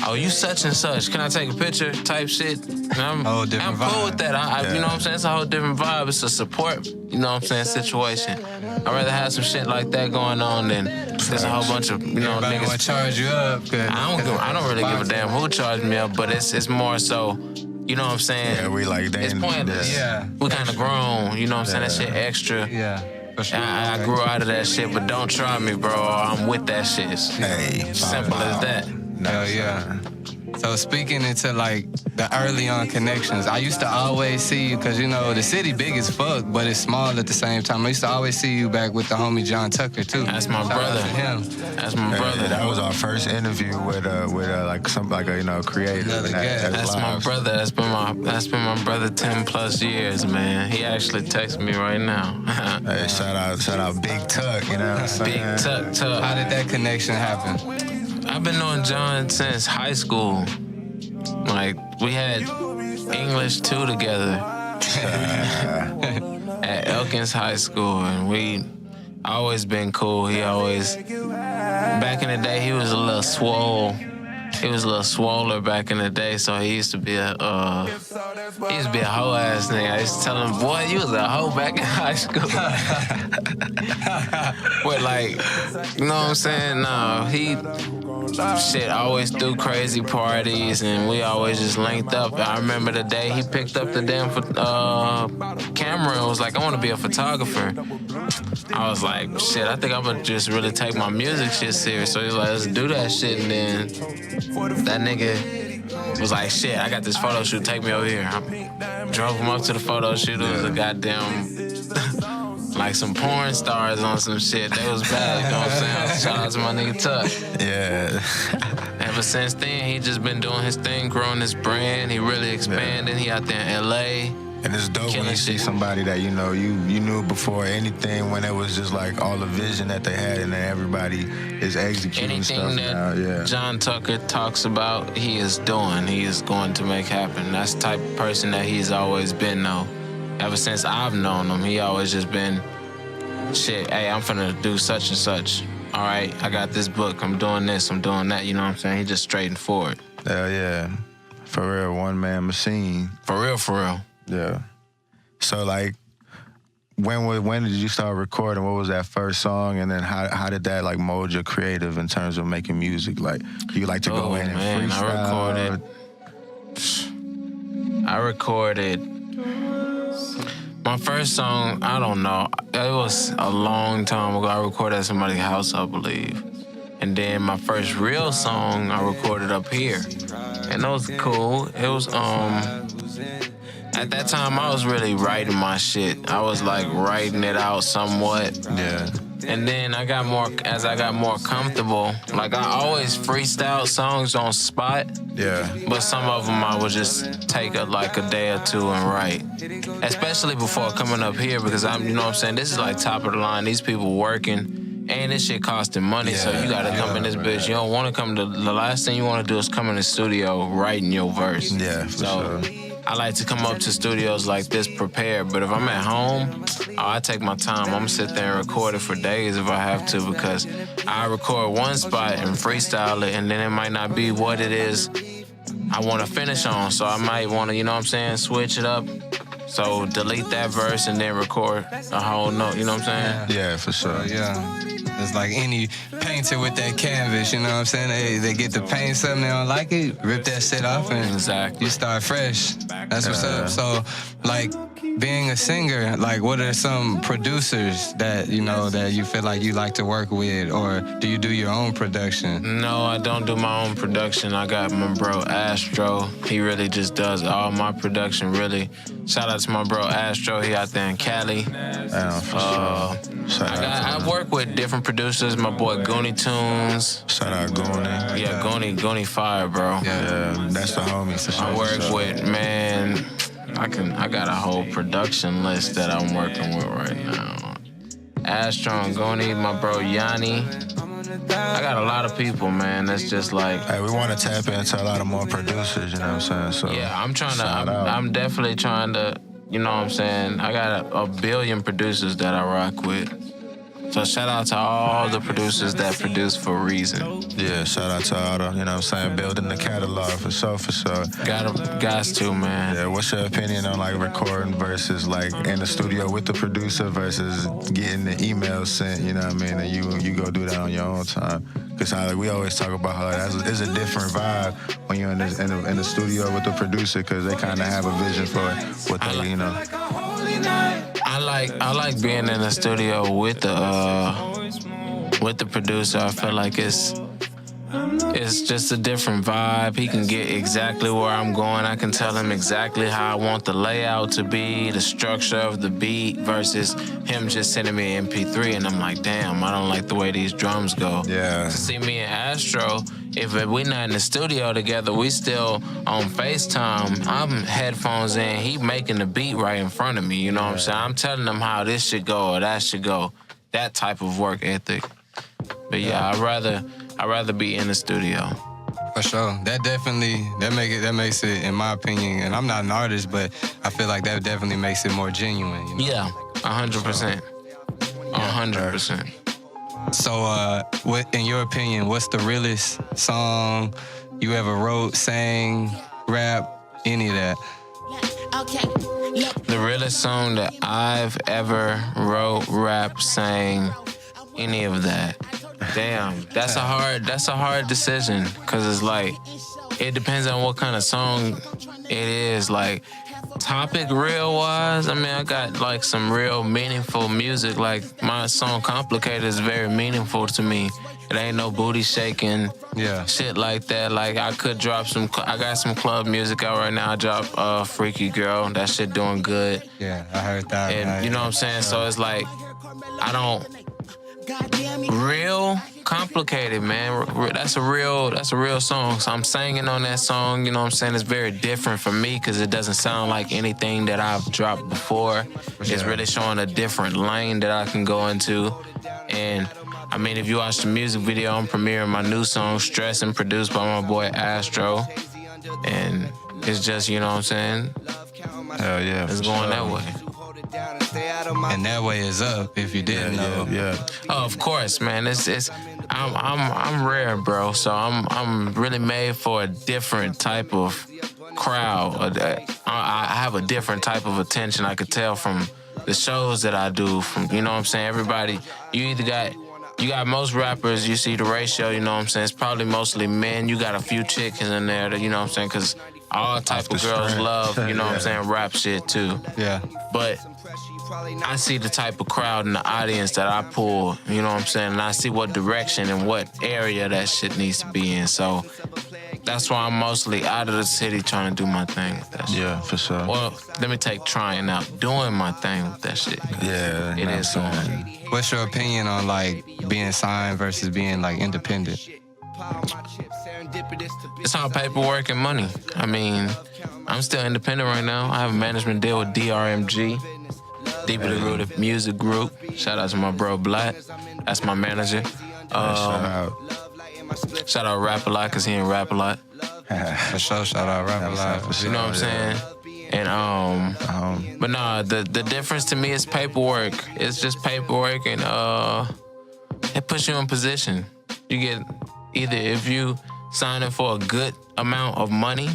[SPEAKER 4] oh, you such and such, can I take a picture type shit? And I'm
[SPEAKER 3] Whole different
[SPEAKER 4] cool
[SPEAKER 3] vibe.
[SPEAKER 4] with that. You know what I'm saying? It's a whole different vibe. It's a support, you know what I'm saying, situation. I'd rather have some shit like that going on than there's a whole bunch of, you know,
[SPEAKER 3] Everybody want
[SPEAKER 4] niggas.
[SPEAKER 3] to charge you up.
[SPEAKER 4] I don't really give a damn who charged me up, but it's more so, you know what I'm saying?
[SPEAKER 2] Yeah, we like
[SPEAKER 4] It's pointless.
[SPEAKER 3] Yeah.
[SPEAKER 4] We kind of grown, you know what I'm saying? That shit extra.
[SPEAKER 3] Yeah. For sure.
[SPEAKER 4] I grew out of that shit, but don't try me, bro. Or I'm with that shit. It's
[SPEAKER 2] Hey,
[SPEAKER 4] simple as that.
[SPEAKER 3] Hell yeah. So speaking into like the early on connections, I used to always see you, because you know the city big as fuck, but it's small at the same time. I used to always see you back with the homie John Tucker too.
[SPEAKER 4] That's my
[SPEAKER 3] Shout out
[SPEAKER 4] brother.
[SPEAKER 3] to him.
[SPEAKER 4] That's my brother.
[SPEAKER 2] That was our first interview with like some like a, you know, creative.
[SPEAKER 3] Another guy.
[SPEAKER 4] That's my brother. That's been my brother 10 plus years, man. He actually texts me right now.
[SPEAKER 2] Hey, shout out Big Tuck, you know what I'm saying?
[SPEAKER 4] Big Tuck.
[SPEAKER 3] How did that connection happen?
[SPEAKER 4] I've been knowing John since high school. Like, we had English 2 together at Elkins High School, and we always been cool. He always, back in the day, he was a little swole. He was a little swoller back in the day, so he used to be a hoe ass nigga. I used to tell him, boy, you was a hoe back in high school. But like, you know what I'm saying? No, he always threw crazy parties, and we always just linked up. I remember the day he picked up the damn camera and was like, I want to be a photographer. I was like, shit, I think I'm gonna just really take my music shit serious. So he was like, let's do that shit. And then that nigga was like, shit, I got this photo shoot, take me over here. I drove him up to the photo shoot. It was a goddamn, like some porn stars on some shit. They was bad, you know what I'm saying? Shout out to my nigga Tuck.
[SPEAKER 2] Yeah.
[SPEAKER 4] Ever since then, he just been doing his thing, growing his brand. He really expanding. He out there in LA.
[SPEAKER 2] And it's dope when
[SPEAKER 4] Killing
[SPEAKER 2] you see
[SPEAKER 4] shit.
[SPEAKER 2] somebody that you know you knew before anything, when it was just like all the vision that they had, and then everybody is executing
[SPEAKER 4] Anything
[SPEAKER 2] stuff
[SPEAKER 4] that
[SPEAKER 2] now. Yeah.
[SPEAKER 4] John Tucker talks about, he is doing. He is going to make happen. That's the type of person that he's always been, though. Ever since I've known him, he always just been, shit, hey, I'm finna do such and such. All right, I got this book. I'm doing this. I'm doing that. You know what I'm saying? He just straight and forward.
[SPEAKER 2] Hell yeah. For real, one man machine.
[SPEAKER 4] For real, for real.
[SPEAKER 2] Yeah. So like, when did you start recording? What was that first song? And then how did that like mold your creative in terms of making music? Like, do you like to go in and freestyle?
[SPEAKER 4] I recorded my first song, I don't know. It was a long time ago. I recorded at somebody's house, I believe. And then my first real song I recorded up here. And that was cool. It was at that time I was really writing my shit. I was like writing it out somewhat.
[SPEAKER 2] Yeah.
[SPEAKER 4] And then as I got more comfortable, like I always freestyle songs on spot.
[SPEAKER 2] Yeah.
[SPEAKER 4] But some of them I would just take a day or two and write. Especially before coming up here, because you know what I'm saying, this is like top of the line. These people working, and this shit costing money, so you gotta come in this bitch. You don't wanna come to, the last thing you wanna do is come in the studio writing your verse.
[SPEAKER 2] Yeah, for sure.
[SPEAKER 4] I like to come up to studios like this prepared, but if I'm at home, I take my time. I'm gonna sit there and record it for days if I have to, because I record one spot and freestyle it, and then it might not be what it is I want to finish on. So I might want to, you know what I'm saying, switch it up. So delete that verse and then record a whole note, you know what I'm saying?
[SPEAKER 2] Yeah, for sure.
[SPEAKER 3] Yeah. It's like any painter with that canvas, you know what I'm saying? They get to paint something, they don't like it, rip that shit off, and
[SPEAKER 4] Exactly.
[SPEAKER 3] you start fresh. That's what's up. So, like being a singer, like what are some producers that that you feel like you like to work with, or do you do your own production?
[SPEAKER 4] No, I don't do my own production. I got my bro Astro. He really just does all my production, really. Shout out to my bro Astro. He out there in Cali. I work with different producers. My boy Goonie Tunes.
[SPEAKER 2] Shout out Goonie.
[SPEAKER 4] Yeah, Goonie fire, bro.
[SPEAKER 2] Yeah, that's the homie for sure.
[SPEAKER 4] I work with, man, I got a whole production list that I'm working with right now. Astro and Goonie, my bro Yanni. I got a lot of people, man. That's just like...
[SPEAKER 2] Hey, we want to tap into a lot of more producers, you know what I'm saying? So
[SPEAKER 4] yeah, I'm definitely trying to, you know what I'm saying? I got a billion producers that I rock with. So shout out to all the producers that produce for Reason.
[SPEAKER 2] Yeah, shout out to all the, you know what I'm saying, building the catalog for sure.
[SPEAKER 4] Guys too, man.
[SPEAKER 2] Yeah, what's your opinion on like recording versus like in the studio with the producer versus getting the email sent, you know what I mean, and you go do that on your own time? Because we always talk about how it's a different vibe when you're in the studio with the producer, because they kind of have a vision for what they, you know.
[SPEAKER 4] I like being in the studio with the producer. I feel like it's just a different vibe. He can get exactly where I'm going. I can tell him exactly how I want the layout to be, the structure of the beat, versus him just sending me an MP3 and I'm like, damn, I don't like the way these drums go.
[SPEAKER 2] Yeah.
[SPEAKER 4] See, me and Astro, if we're not in the studio together, we still on FaceTime. I'm headphones in, he making the beat right in front of me, you know what I'm saying? I'm telling him how this should go or that should go. That type of work ethic. But yeah, I'd rather be in the studio.
[SPEAKER 3] For sure. That makes it, in my opinion, and I'm not an artist, but I feel like that definitely makes it more genuine. You know?
[SPEAKER 4] Yeah, 100%. 100%.
[SPEAKER 3] So, what, in your opinion, what's the realest song you ever wrote, sang, rap, any of that?
[SPEAKER 4] The realest song that I've ever wrote, rap, sang, any of that. Damn, that's a hard decision, cause it's like it depends on what kind of song it is. Like topic real wise, I mean, I got like some real meaningful music. Like my song "Complicated" is very meaningful to me. It ain't no booty shaking, shit like that. Like I could drop some. I got some club music out right now. I dropped "Freaky Girl." That shit doing good.
[SPEAKER 3] Yeah, I heard that.
[SPEAKER 4] And you know what I'm saying. So it's like I don't. Real complicated, man. That's a real song. So I'm singing on that song, you know what I'm saying? It's very different for me because it doesn't sound like anything that I've dropped before. It's really showing a different lane that I can go into. And I mean, if you watch the music video, I'm premiering my new song, Stressin', produced by my boy Astro. And it's just, you know what I'm saying?
[SPEAKER 2] Hell yeah.
[SPEAKER 4] It's going that way.
[SPEAKER 3] And that way is up, if you didn't know.
[SPEAKER 2] Yeah.
[SPEAKER 4] Oh, of course, man. I'm rare, bro. So I'm really made for a different type of crowd. I have a different type of attention. I could tell from the shows that I do. From, you know what I'm saying? Everybody, you got most rappers. You see the ratio. You know what I'm saying? It's probably mostly men. You got a few chicks in there. That, you know what I'm saying? Because all type of girls love, you know what I'm saying, rap shit too.
[SPEAKER 3] Yeah.
[SPEAKER 4] But I see the type of crowd in the audience that I pull, you know what I'm saying? And I see what direction and what area that shit needs to be in. So that's why I'm mostly out of the city trying to do my thing with that shit.
[SPEAKER 2] Yeah, for sure.
[SPEAKER 4] Well, let me take trying out, doing my thing with that shit.
[SPEAKER 2] Yeah.
[SPEAKER 4] It is going.
[SPEAKER 3] What's your opinion on like being signed versus being like independent?
[SPEAKER 4] It's all paperwork and money. I mean, I'm still independent right now. I have a management deal with DRMG, Deeply Rooted Music Group. Shout out to my bro Black. That's my manager. Shout out Rap A Lot, because he ain't rap a lot.
[SPEAKER 3] For sure, shout out Rap A Lot.
[SPEAKER 4] You know what I'm saying? And but nah, the difference to me is paperwork. It's just paperwork, and it puts you in position. You get either, if you signing for a good amount of money,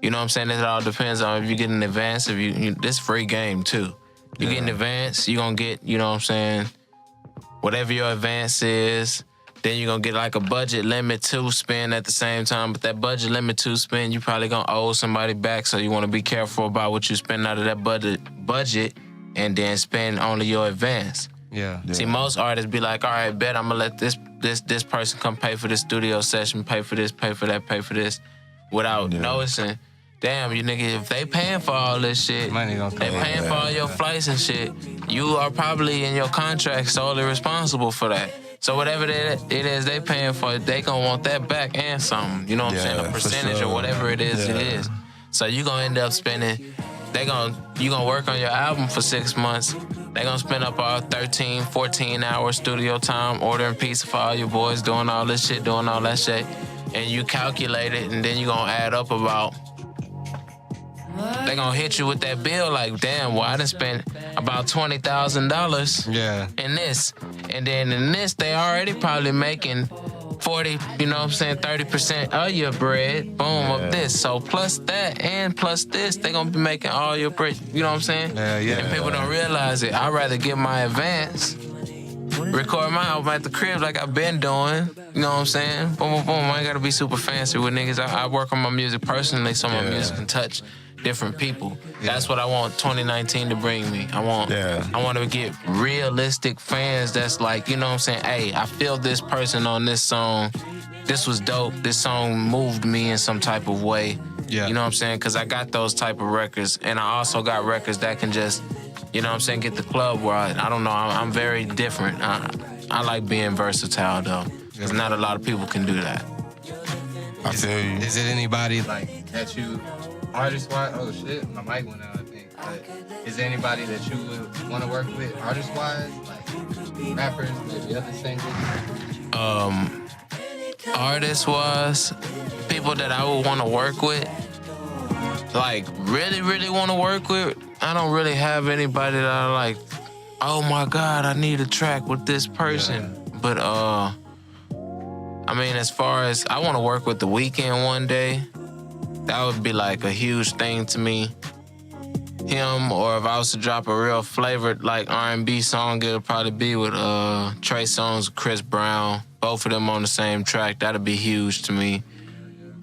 [SPEAKER 4] you know what I'm saying? It all depends on if you get an advance. If you this free game too. You get an advance, you gonna get, you know what I'm saying, whatever your advance is. Then you're gonna get like a budget limit to spend at the same time. But that budget limit to spend, you probably gonna owe somebody back. So you wanna be careful about what you spend out of that budget and then spend only your advance.
[SPEAKER 3] Yeah.
[SPEAKER 4] See, most artists be like, all right, bet I'm gonna let this person come pay for this studio session, pay for this, pay for that, pay for this, without noticing. Damn, you nigga, if they paying for all this shit,
[SPEAKER 3] Money gonna come
[SPEAKER 4] they paying for all your flights and shit, you are probably in your contract solely responsible for that. So whatever it is they paying for, they gonna want that back and something. You know what I'm saying? A percentage or whatever it is, it is. So you gonna end up spending, you gonna work on your album for 6 months. They gonna spend up all 13, 14 hours studio time, ordering pizza for all your boys, doing all this shit, doing all that shit. And you calculate it, and then you gonna add up about, they gonna hit you with that bill like, damn, well, I done spent about $20,000 in this. And then in this, they already probably making 40, you know what I'm saying, 30% of your bread, boom, of this. So plus that and plus this, they gonna be making all your bread, you know what I'm saying? And people don't realize it. I'd rather get my advance, record my album at the crib like I've been doing, you know what I'm saying? Boom, boom, boom. I ain't gotta be super fancy with niggas. I work on my music personally so my music can touch different people. That's what I want 2019 to bring me. I want to get realistic fans that's like, you know what I'm saying, hey, I feel this person on this song. This was dope. This song moved me in some type of way. You know what I'm saying? Because I got those type of records, and I also got records that can just, you know what I'm saying, get the club where I don't know, I'm very different. I like being versatile, though, because not a lot of people can do that.
[SPEAKER 2] I feel you.
[SPEAKER 3] Is it anybody like that you, artist-wise? Oh shit, my mic went out, I think. But is there anybody that you would want to work with, artist-wise, like rappers, maybe other singers?
[SPEAKER 4] Artist-wise, people that I would want to work with, like really, really want to work with. I don't really have anybody that I like, oh my God, I need a track with this person. But I mean, as far as, I want to work with The Weeknd one day. That would be like a huge thing to me. Him, or if I was to drop a real flavored like R&B song, it would probably be with Trey Songz, Chris Brown. Both of them on the same track. That'd be huge to me.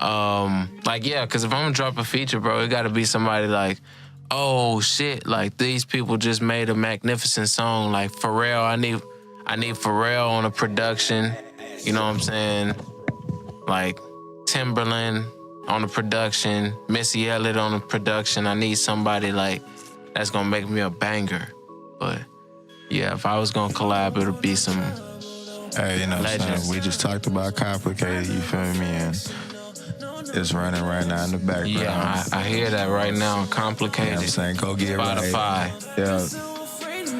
[SPEAKER 4] Like, yeah, because if I'm gonna drop a feature, bro, it gotta be somebody like, oh shit, like these people just made a magnificent song. Like Pharrell, I need Pharrell on a production. You know what I'm saying? Like Timberland on the production, Missy Elliott on the production. I need somebody like that's gonna make me a banger. But yeah, if I was gonna collab, it would be some
[SPEAKER 2] Hey, you know what I'm saying? We just talked about Complicated, you feel me? And it's running right now in the background.
[SPEAKER 4] Yeah, I hear that right now. Complicated.
[SPEAKER 2] You know what I'm saying? Go get
[SPEAKER 4] Spotify.
[SPEAKER 2] Right. Yeah.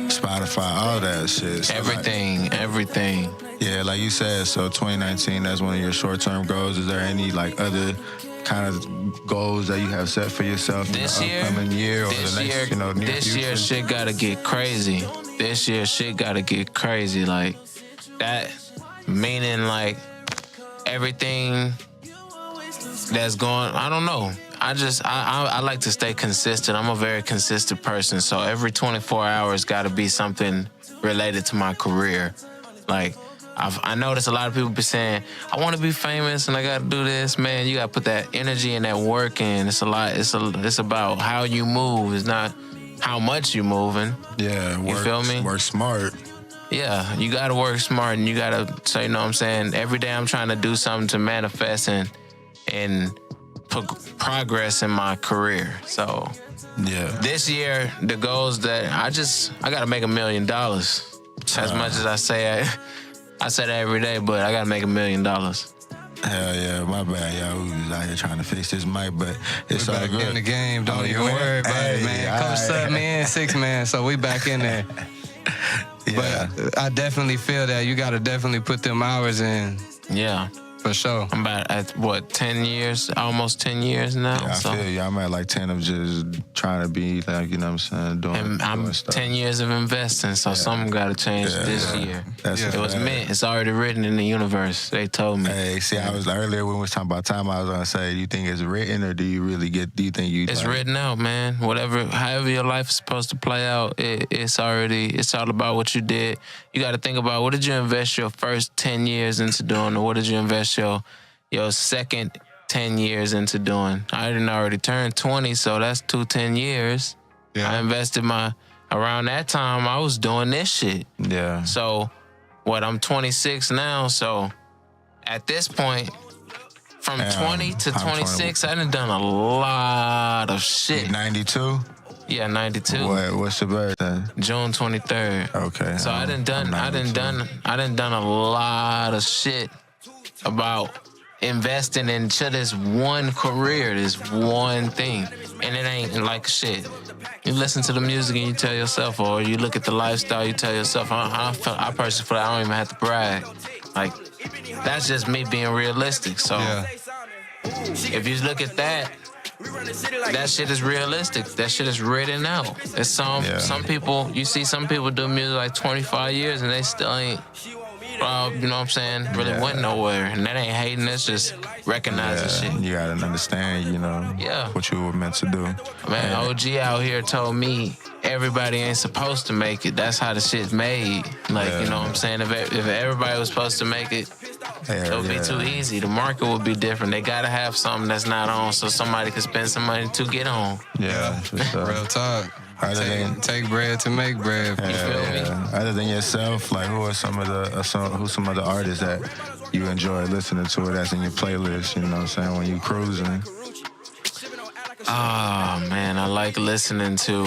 [SPEAKER 2] Spotify, all that shit. So
[SPEAKER 4] everything.
[SPEAKER 2] Yeah, like you said, so 2019, that's one of your short-term goals. Is there any like other kind of goals that you have set for yourself
[SPEAKER 4] this
[SPEAKER 2] in the upcoming year or the next, you know, near
[SPEAKER 4] this
[SPEAKER 2] future?
[SPEAKER 4] year shit gotta get crazy. This year shit gotta get crazy. Like that, meaning like everything that's going, I don't know. I like to stay consistent. I'm a very consistent person. So every 24 hours gotta be something related to my career. Like, I notice a lot of people be saying, I want to be famous and I got to do this. Man, you got to put that energy and that work in. It's a lot. It's about how you move. It's not how much you moving.
[SPEAKER 2] Yeah,
[SPEAKER 4] you feel me?
[SPEAKER 2] Work smart.
[SPEAKER 4] Yeah, you got to work smart and you got to, so you know what I'm saying? Every day I'm trying to do something to manifest and progress in my career. So
[SPEAKER 2] yeah,
[SPEAKER 4] this year, the goals that I got to make $1 million. As much as I say that every day, but I gotta make $1 million.
[SPEAKER 2] Hell yeah, my bad, y'all. We was out here trying to fix this mic, but it's all good.
[SPEAKER 3] In the game, don't even worry about it, man. Coach sub me in 6 man, so we back in there.
[SPEAKER 2] Yeah.
[SPEAKER 3] But I definitely feel that you gotta definitely put them hours in.
[SPEAKER 4] Yeah.
[SPEAKER 3] For sure.
[SPEAKER 4] I'm about at what 10 years, almost 10 years now.
[SPEAKER 2] Yeah, I
[SPEAKER 4] so.
[SPEAKER 2] feel you. I'm at like 10 of just trying to be like, you know what I'm saying,
[SPEAKER 4] And I'm
[SPEAKER 2] doing stuff.
[SPEAKER 4] 10 years of investing, so something got to change this year.
[SPEAKER 2] That's
[SPEAKER 4] It was meant. It's already written in the universe. They told me.
[SPEAKER 2] Hey, see, I was earlier when we was talking about time, I was gonna say, do you think it's written or do you think you
[SPEAKER 4] It's
[SPEAKER 2] like,
[SPEAKER 4] written out, man. However your life is supposed to play out, it's all about what you did. You got to think about, what did you invest your first 10 years into doing, or what did you invest your second 10 years into doing? I didn't already turn 20, so that's 10 years.
[SPEAKER 3] Yeah.
[SPEAKER 4] I invested around that time, I was doing this shit.
[SPEAKER 2] Yeah.
[SPEAKER 4] So, I'm 26 now, so at this point, from 20 to 26, I done a lot of shit.
[SPEAKER 2] 92?
[SPEAKER 4] Yeah, 92.
[SPEAKER 2] What's your birthday?
[SPEAKER 4] June 23rd.
[SPEAKER 2] Okay.
[SPEAKER 4] So I done done a lot of shit about investing into this one career, this one thing. And it ain't like shit. You listen to the music and you tell yourself, or you look at the lifestyle, you tell yourself, I personally feel like I don't even have to brag. Like, that's just me being realistic. So if you look at that shit is realistic. That shit is written out. It's some people, you see some people do music like 25 years and they still ain't, you know what I'm saying, really went nowhere. And that ain't hating, that's just recognizing shit.
[SPEAKER 2] You gotta understand, what you were meant to do.
[SPEAKER 4] Man, OG out here told me everybody ain't supposed to make it. That's how the shit's made. Like, you know what I'm saying? If everybody was supposed to make it, it would be too easy. The market would be different. They gotta have something that's not on so somebody can spend some money to get on.
[SPEAKER 2] Yeah, for sure.
[SPEAKER 3] Real talk. Take bread to make bread.
[SPEAKER 4] You feel me?
[SPEAKER 2] Other than yourself, like who's some of the artists that you enjoy listening to that's in your playlist, you know what I'm saying, when you cruising?
[SPEAKER 4] Oh man, I like listening to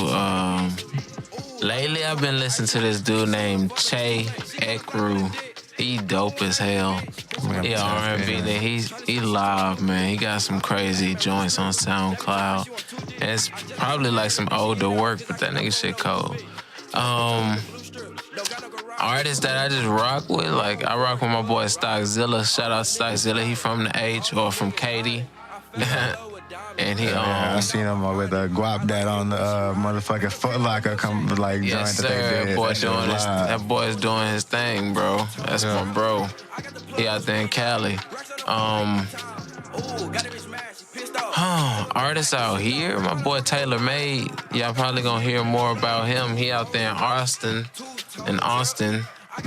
[SPEAKER 4] lately I've been listening to this dude named Th3Reason. He dope as hell. He R&B, he live, man. He got some crazy joints on SoundCloud. And it's probably like some older work, but that nigga shit cold. Artists that I just rock with, like I rock with my boy Stockzilla. Shout out Stockzilla. He from the H or from Katy. And he
[SPEAKER 2] I seen him with a guap dat on the motherfucking Foot Locker joint
[SPEAKER 4] yes,
[SPEAKER 2] that they did.
[SPEAKER 4] That boy's doing his thing, bro. That's my bro. He out there in Cali. Artists out here, my boy Taylor Made. Y'all probably gonna hear more about him. He out there in Austin,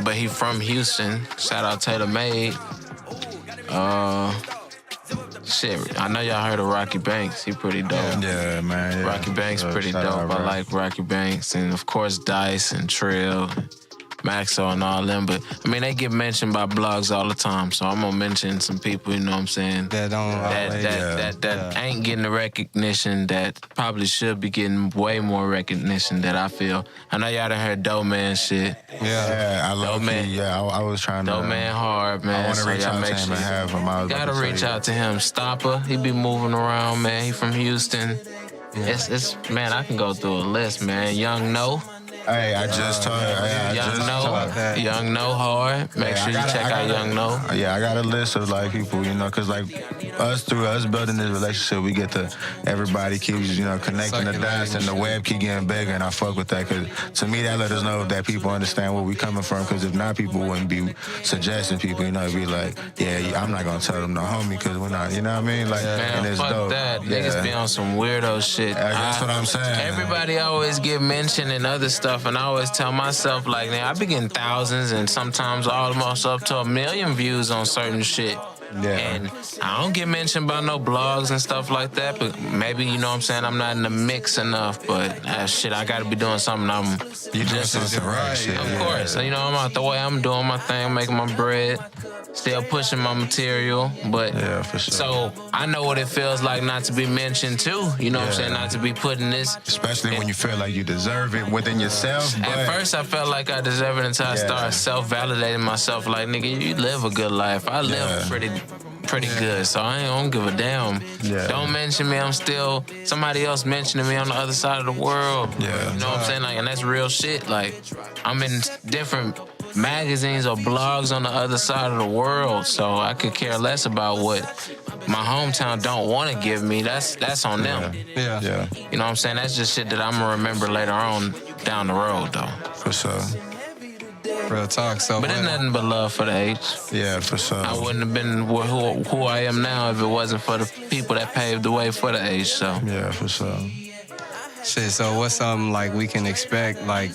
[SPEAKER 4] but he from Houston. Shout out Taylor Made. Shit, I know y'all heard of Rocky Banks. He pretty dope.
[SPEAKER 2] Yeah, man. Yeah.
[SPEAKER 4] Rocky Banks pretty dope. I like Rocky Banks. And, of course, Dice and Trill, Maxo and all them. But, I mean, they get mentioned by blogs all the time. So I'm going to mention some people, you know what I'm saying,
[SPEAKER 3] that
[SPEAKER 4] ain't getting the recognition that probably should be getting way more recognition that I feel. I know y'all done heard Dope Man shit.
[SPEAKER 2] Yeah, I love it. Yeah, I was trying to.
[SPEAKER 4] Dope Man hard, man.
[SPEAKER 2] I want to reach out to him and have him.
[SPEAKER 4] Gotta reach out to him. Stopper, he be moving around, man. He from Houston. It's man, I can go through a list, man. Young No.
[SPEAKER 2] Hey, I just told you.
[SPEAKER 4] Young No hard. Make sure you check out Young No.
[SPEAKER 2] Yeah, I got a list of like people, because like through us building this relationship, we get to everybody keeps connecting the dots and the web keep getting bigger, and I fuck with that because to me that let us know that people understand where we coming from. Because if not, people wouldn't be suggesting people, it'd be like, yeah, I'm not gonna tell them no homie because we're not, you know what I mean? Like,
[SPEAKER 4] man,
[SPEAKER 2] and it's
[SPEAKER 4] fuck
[SPEAKER 2] dope.
[SPEAKER 4] that. Niggas be on some weirdo shit.
[SPEAKER 2] That's what I'm saying.
[SPEAKER 4] Everybody always get mentioned and other stuff, and I always tell myself, like, man, I be getting thousands and sometimes almost up to 1 million views on certain shit.
[SPEAKER 2] Yeah.
[SPEAKER 4] And I don't get mentioned by no blogs and stuff like that, but maybe, you know what I'm saying, I'm not in the mix enough, but shit, I gotta be doing something.
[SPEAKER 2] You doing something right, shit.
[SPEAKER 4] Of course. So, I'm out the way, I'm doing my thing, making my bread, still pushing my material, but
[SPEAKER 2] yeah, for sure.
[SPEAKER 4] So I know what it feels like not to be mentioned too, you know what I'm saying, not to be putting this.
[SPEAKER 2] Especially when you feel like you deserve it within yourself.
[SPEAKER 4] At first I felt like I deserved it until I started self-validating myself, like, nigga, you live a good life. I live pretty good, so I don't give a damn.
[SPEAKER 2] Yeah.
[SPEAKER 4] Don't mention me, I'm still somebody else mentioning me on the other side of the world.
[SPEAKER 2] Yeah.
[SPEAKER 4] You know what I'm saying? Like, and that's real shit. Like, I'm in different magazines or blogs on the other side of the world, so I could care less about what my hometown don't want to give me. That's on them.
[SPEAKER 3] Yeah.
[SPEAKER 4] You know what I'm saying? That's just shit that I'm gonna remember later on down the road, though.
[SPEAKER 2] For sure.
[SPEAKER 3] Real talk. So,
[SPEAKER 4] But it's nothing but love for the H.
[SPEAKER 2] Yeah, for sure.
[SPEAKER 4] I wouldn't have been who I am now if it wasn't for the people that paved the way for the H. So
[SPEAKER 2] Yeah, for sure.
[SPEAKER 3] shit. So what's something like we can expect like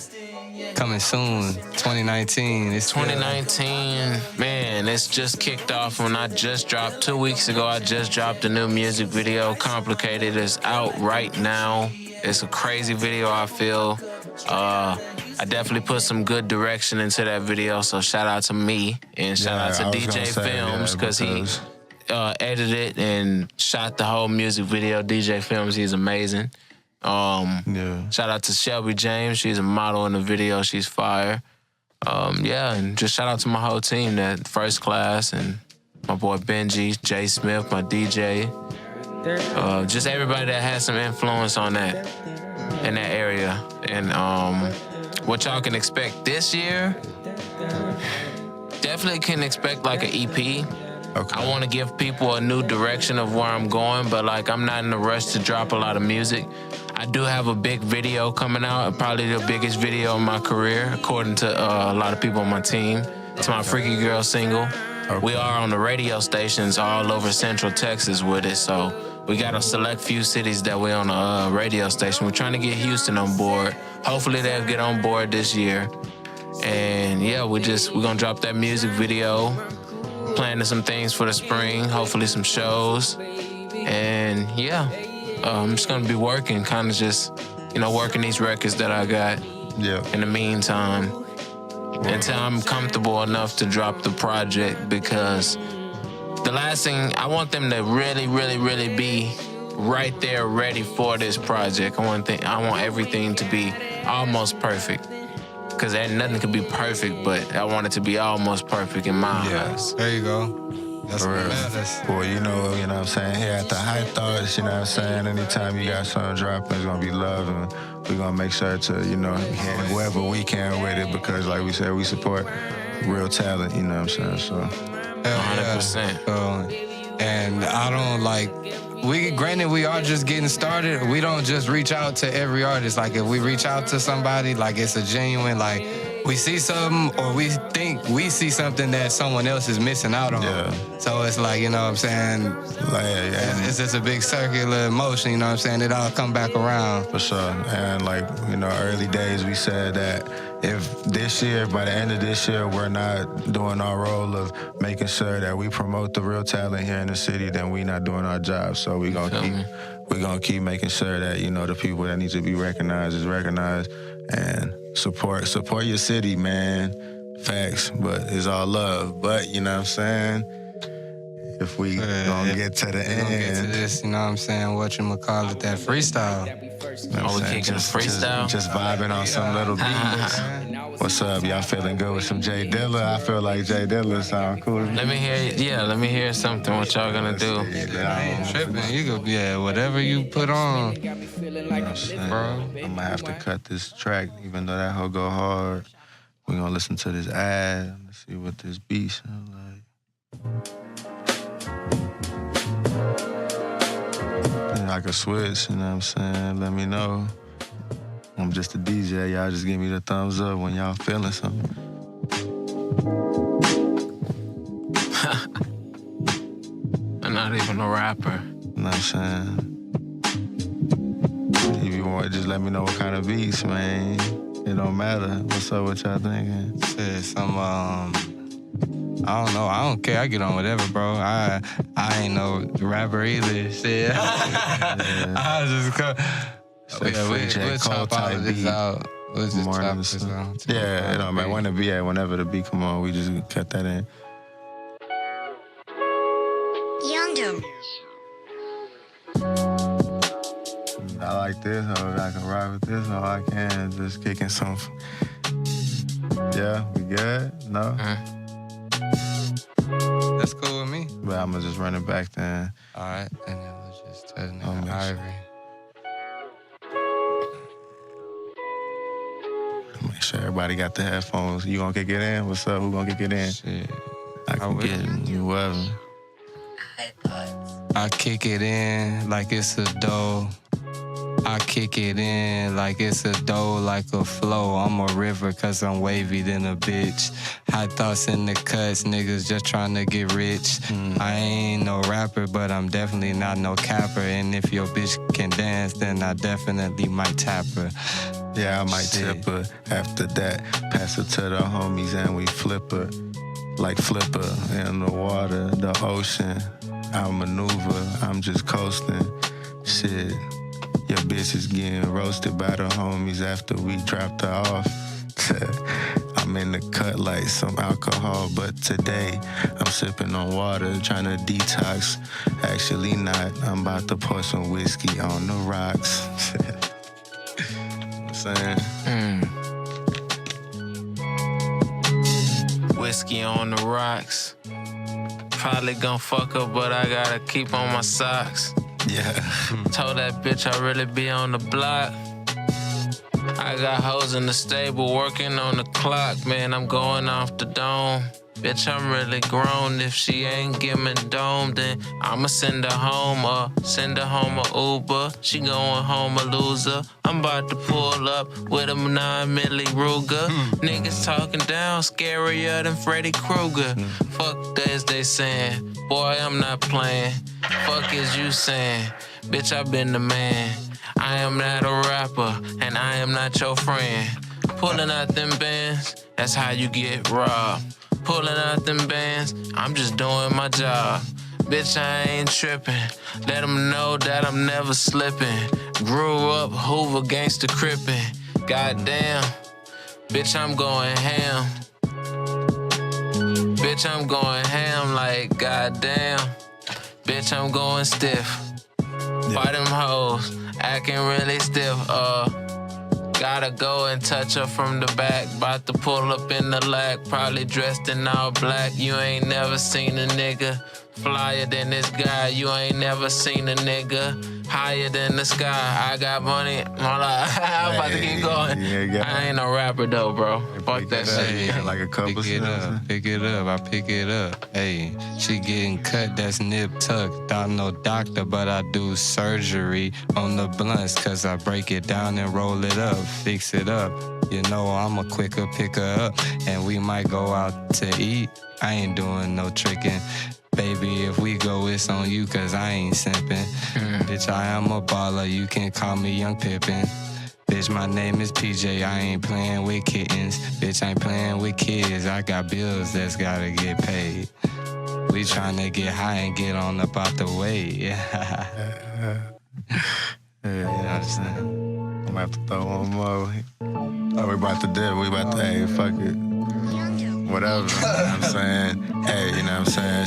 [SPEAKER 3] coming soon? 2019. It's
[SPEAKER 4] 2019, man, it's just kicked off when I just dropped 2 weeks ago. I just dropped a new music video. Complicated is out right now. It's a crazy video, I feel. I definitely put some good direction into that video, so shout out to me and shout out to DJ Films because he edited and shot the whole music video. DJ Films, he's amazing. Shout out to Shelby James. She's a model in the video. She's fire. And just shout out to my whole team, that First Class and my boy Benji, Jay Smith, my DJ. Just everybody that has some influence on that in that area. And what y'all can expect this year, definitely can expect like an EP.
[SPEAKER 2] Okay.
[SPEAKER 4] I want to give people a new direction of where I'm going, but like I'm not in a rush to drop a lot of music. I do have a big video coming out, probably the biggest video in my career, according to a lot of people on my team. It's my Freaky Girl single.
[SPEAKER 2] Okay.
[SPEAKER 4] We are on the radio stations all over Central Texas with it, so we got a select few cities that we're on a radio station. We're trying to get Houston on board. Hopefully they'll get on board this year. And yeah, we're gonna drop that music video, planning some things for the spring, hopefully some shows. And yeah, I'm just gonna be working, kind of just, working these records that I got.
[SPEAKER 2] Yeah.
[SPEAKER 4] In the meantime, until I'm comfortable enough to drop the project, because the last thing, I want them to really, really, really be right there ready for this project. I want everything to be almost perfect. Because nothing could be perfect, but I want it to be almost perfect in my eyes.
[SPEAKER 3] There you go. That's what matters.
[SPEAKER 2] Well, you know what I'm saying? Here at the High Thoughts, you know what I'm saying? Anytime you got something dropping, it's going to be love, and we're going to make sure to, hit whoever we can with it, because like we said, we support real talent, you know what I'm saying? So
[SPEAKER 4] 100%.
[SPEAKER 3] And I don't granted we are just getting started. We don't just reach out to every artist. Like if we reach out to somebody, like it's a genuine, like we see something or we think we see something that someone else is missing out on.
[SPEAKER 2] Yeah.
[SPEAKER 3] So it's like, you know what I'm saying? It's just a big circular motion, you know what I'm saying? It all come back around.
[SPEAKER 2] For sure. And early days we said that if this year, by the end of this year, we're not doing our role of making sure that we promote the real talent here in the city, then we're not doing our job. So we're gonna keep making sure that, the people that need to be recognized is recognized, and support your city, man. Facts, but it's all love. But you know what I'm saying? If we gonna get to the end,
[SPEAKER 3] get to this, you know what I'm saying? Whatchamacallit, that freestyle.
[SPEAKER 4] We kicking freestyle?
[SPEAKER 2] Just vibing on some little beats. What's up? Y'all feeling good with some Jay Dilla? I feel like Jay Dilla sound cool.
[SPEAKER 4] Let me hear something. What y'all gonna do?
[SPEAKER 3] Tripping, you go, whatever you put on.
[SPEAKER 2] You know what I'm saying? Bro, I'm gonna have to cut this track, even though that hoe go hard. We're gonna listen to this ad. Let's see what this beat sound like. I can switch, you know what I'm saying? Let me know. I'm just a DJ. Y'all just give me the thumbs up when y'all feeling something.
[SPEAKER 4] I'm not even a rapper.
[SPEAKER 2] You know what I'm saying? If you want, just let me know what kind of beats, man. It don't matter. What's up? What y'all thinking?
[SPEAKER 3] Shit, I don't know. I don't care. I get on whatever, bro. I ain't no rapper either. Shit. I just come. We'll chop all of this out. We'll just chop this out.
[SPEAKER 2] Yeah, it don't matter. Whenever the beat come on, we just cut that in.
[SPEAKER 6] Youngdom.
[SPEAKER 2] I like this, or I can ride with this, or I can just kicking some. Yeah, we good? No?
[SPEAKER 3] That's cool with me.
[SPEAKER 2] But I'm gonna just run it back then.
[SPEAKER 3] All right, and then let's just tell Ivory.
[SPEAKER 2] Make sure everybody got the headphones. You gonna kick it in? What's up? Who gonna kick it in?
[SPEAKER 3] Shit.
[SPEAKER 2] I can get it. Whoever.
[SPEAKER 3] I kick it in like it's a dough. I kick it in like it's a dough, like a flow. I'm a river cause I'm wavy than a bitch. High thoughts in the cuts, niggas just trying to get rich. I ain't no rapper, but I'm definitely not no capper. And if your bitch can dance, then I definitely might tap her.
[SPEAKER 2] Yeah, I might
[SPEAKER 3] Shit.
[SPEAKER 2] tip her. After that, pass it to the homies and we flip her. Like flipper in the water, the ocean. I maneuver, I'm just coasting. Shit, your bitch is getting roasted by the homies after we dropped her off. I'm in the cut like some alcohol, but today I'm sipping on water, trying to detox. Actually not, I'm about to pour some whiskey on the rocks. Saying?
[SPEAKER 4] Whiskey on the rocks. Probably gon' fuck her, but I gotta keep on my socks.
[SPEAKER 2] Yeah.
[SPEAKER 4] Told that bitch I really be on the block. I got hoes in the stable working on the clock. Man, I'm going off the dome. Bitch, I'm really grown. If she ain't give me dome, then I'ma send her home or send her home a Uber. She going home a loser. I'm about to pull up with a 9mm Ruger. Niggas talking down, scarier than Freddy Krueger. Fuck as they saying, boy, I'm not playing. Fuck is you saying, bitch, I been the man. I am not a rapper, and I am not your friend. Pulling out them bands, that's how you get robbed. Pulling out them bands, I'm just doing my job. Bitch, I ain't tripping. Let them know that I'm never slipping. Grew up Hoover gangsta crippin'. Goddamn, bitch, I'm going ham. Bitch, I'm going ham like goddamn. Bitch, I'm going stiff. Why them hoes acting really stiff? Gotta go and touch her from the back. About to pull up in the lack. Probably dressed in all black. You ain't never seen a nigga flyer than this guy. You ain't never seen a nigga higher than the sky. I got money. I'm about to keep going. I ain't no rapper though, bro. Fuck that shit.
[SPEAKER 2] Yeah, like a couple
[SPEAKER 3] Pick it up, I pick it up. Hey, she getting cut, that's nip tuck. I'm no doctor, but I do surgery on the blunts, cause I break it down and roll it up, fix it up. You know I'm a quicker picker up, and we might go out to eat. I ain't doing no tricking. Baby, if we go, it's on you, cause I ain't simping. Bitch, I am a baller, you can call me Young Pippin. Bitch, my name is PJ, I ain't playing with kittens. Bitch, I ain't playing with kids, I got bills that's gotta get paid. We tryna get high and get on up out the way.
[SPEAKER 2] Yeah, you know what I'm saying? I'm gonna have to throw one more. Oh, we about to dip, we about to, hey, fuck it. Whatever, you know what I'm saying? Hey, you know what I'm saying?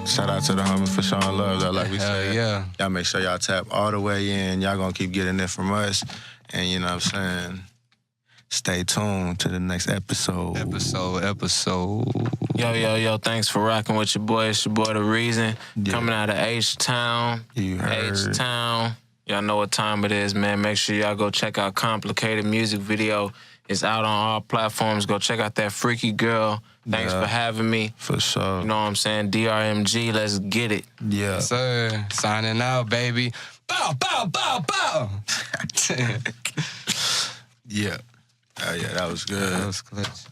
[SPEAKER 2] Shout out to the homies for showing love, though, like we said.
[SPEAKER 3] Yeah.
[SPEAKER 2] Y'all make sure y'all tap all the way in. Y'all gonna keep getting it from us. And you know what I'm saying? Stay tuned to the next episode.
[SPEAKER 3] Episode.
[SPEAKER 4] Yo, thanks for rocking with your boy. It's your boy, Th3Reason.
[SPEAKER 2] Yeah.
[SPEAKER 4] Coming out of H-Town.
[SPEAKER 2] You heard.
[SPEAKER 4] H-Town. Y'all know what time it is, man. Make sure y'all go check out Complicated music video. It's out on all platforms. Go check out that Freaky Girl. Thanks for having me.
[SPEAKER 2] For sure.
[SPEAKER 4] You know what I'm saying? DRMG, let's get it.
[SPEAKER 2] Yeah.
[SPEAKER 3] Sir, signing out, baby. Bow, bow, bow, bow.
[SPEAKER 2] Yeah. Oh, yeah, that was good.
[SPEAKER 3] That was clutch.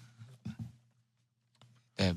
[SPEAKER 3] That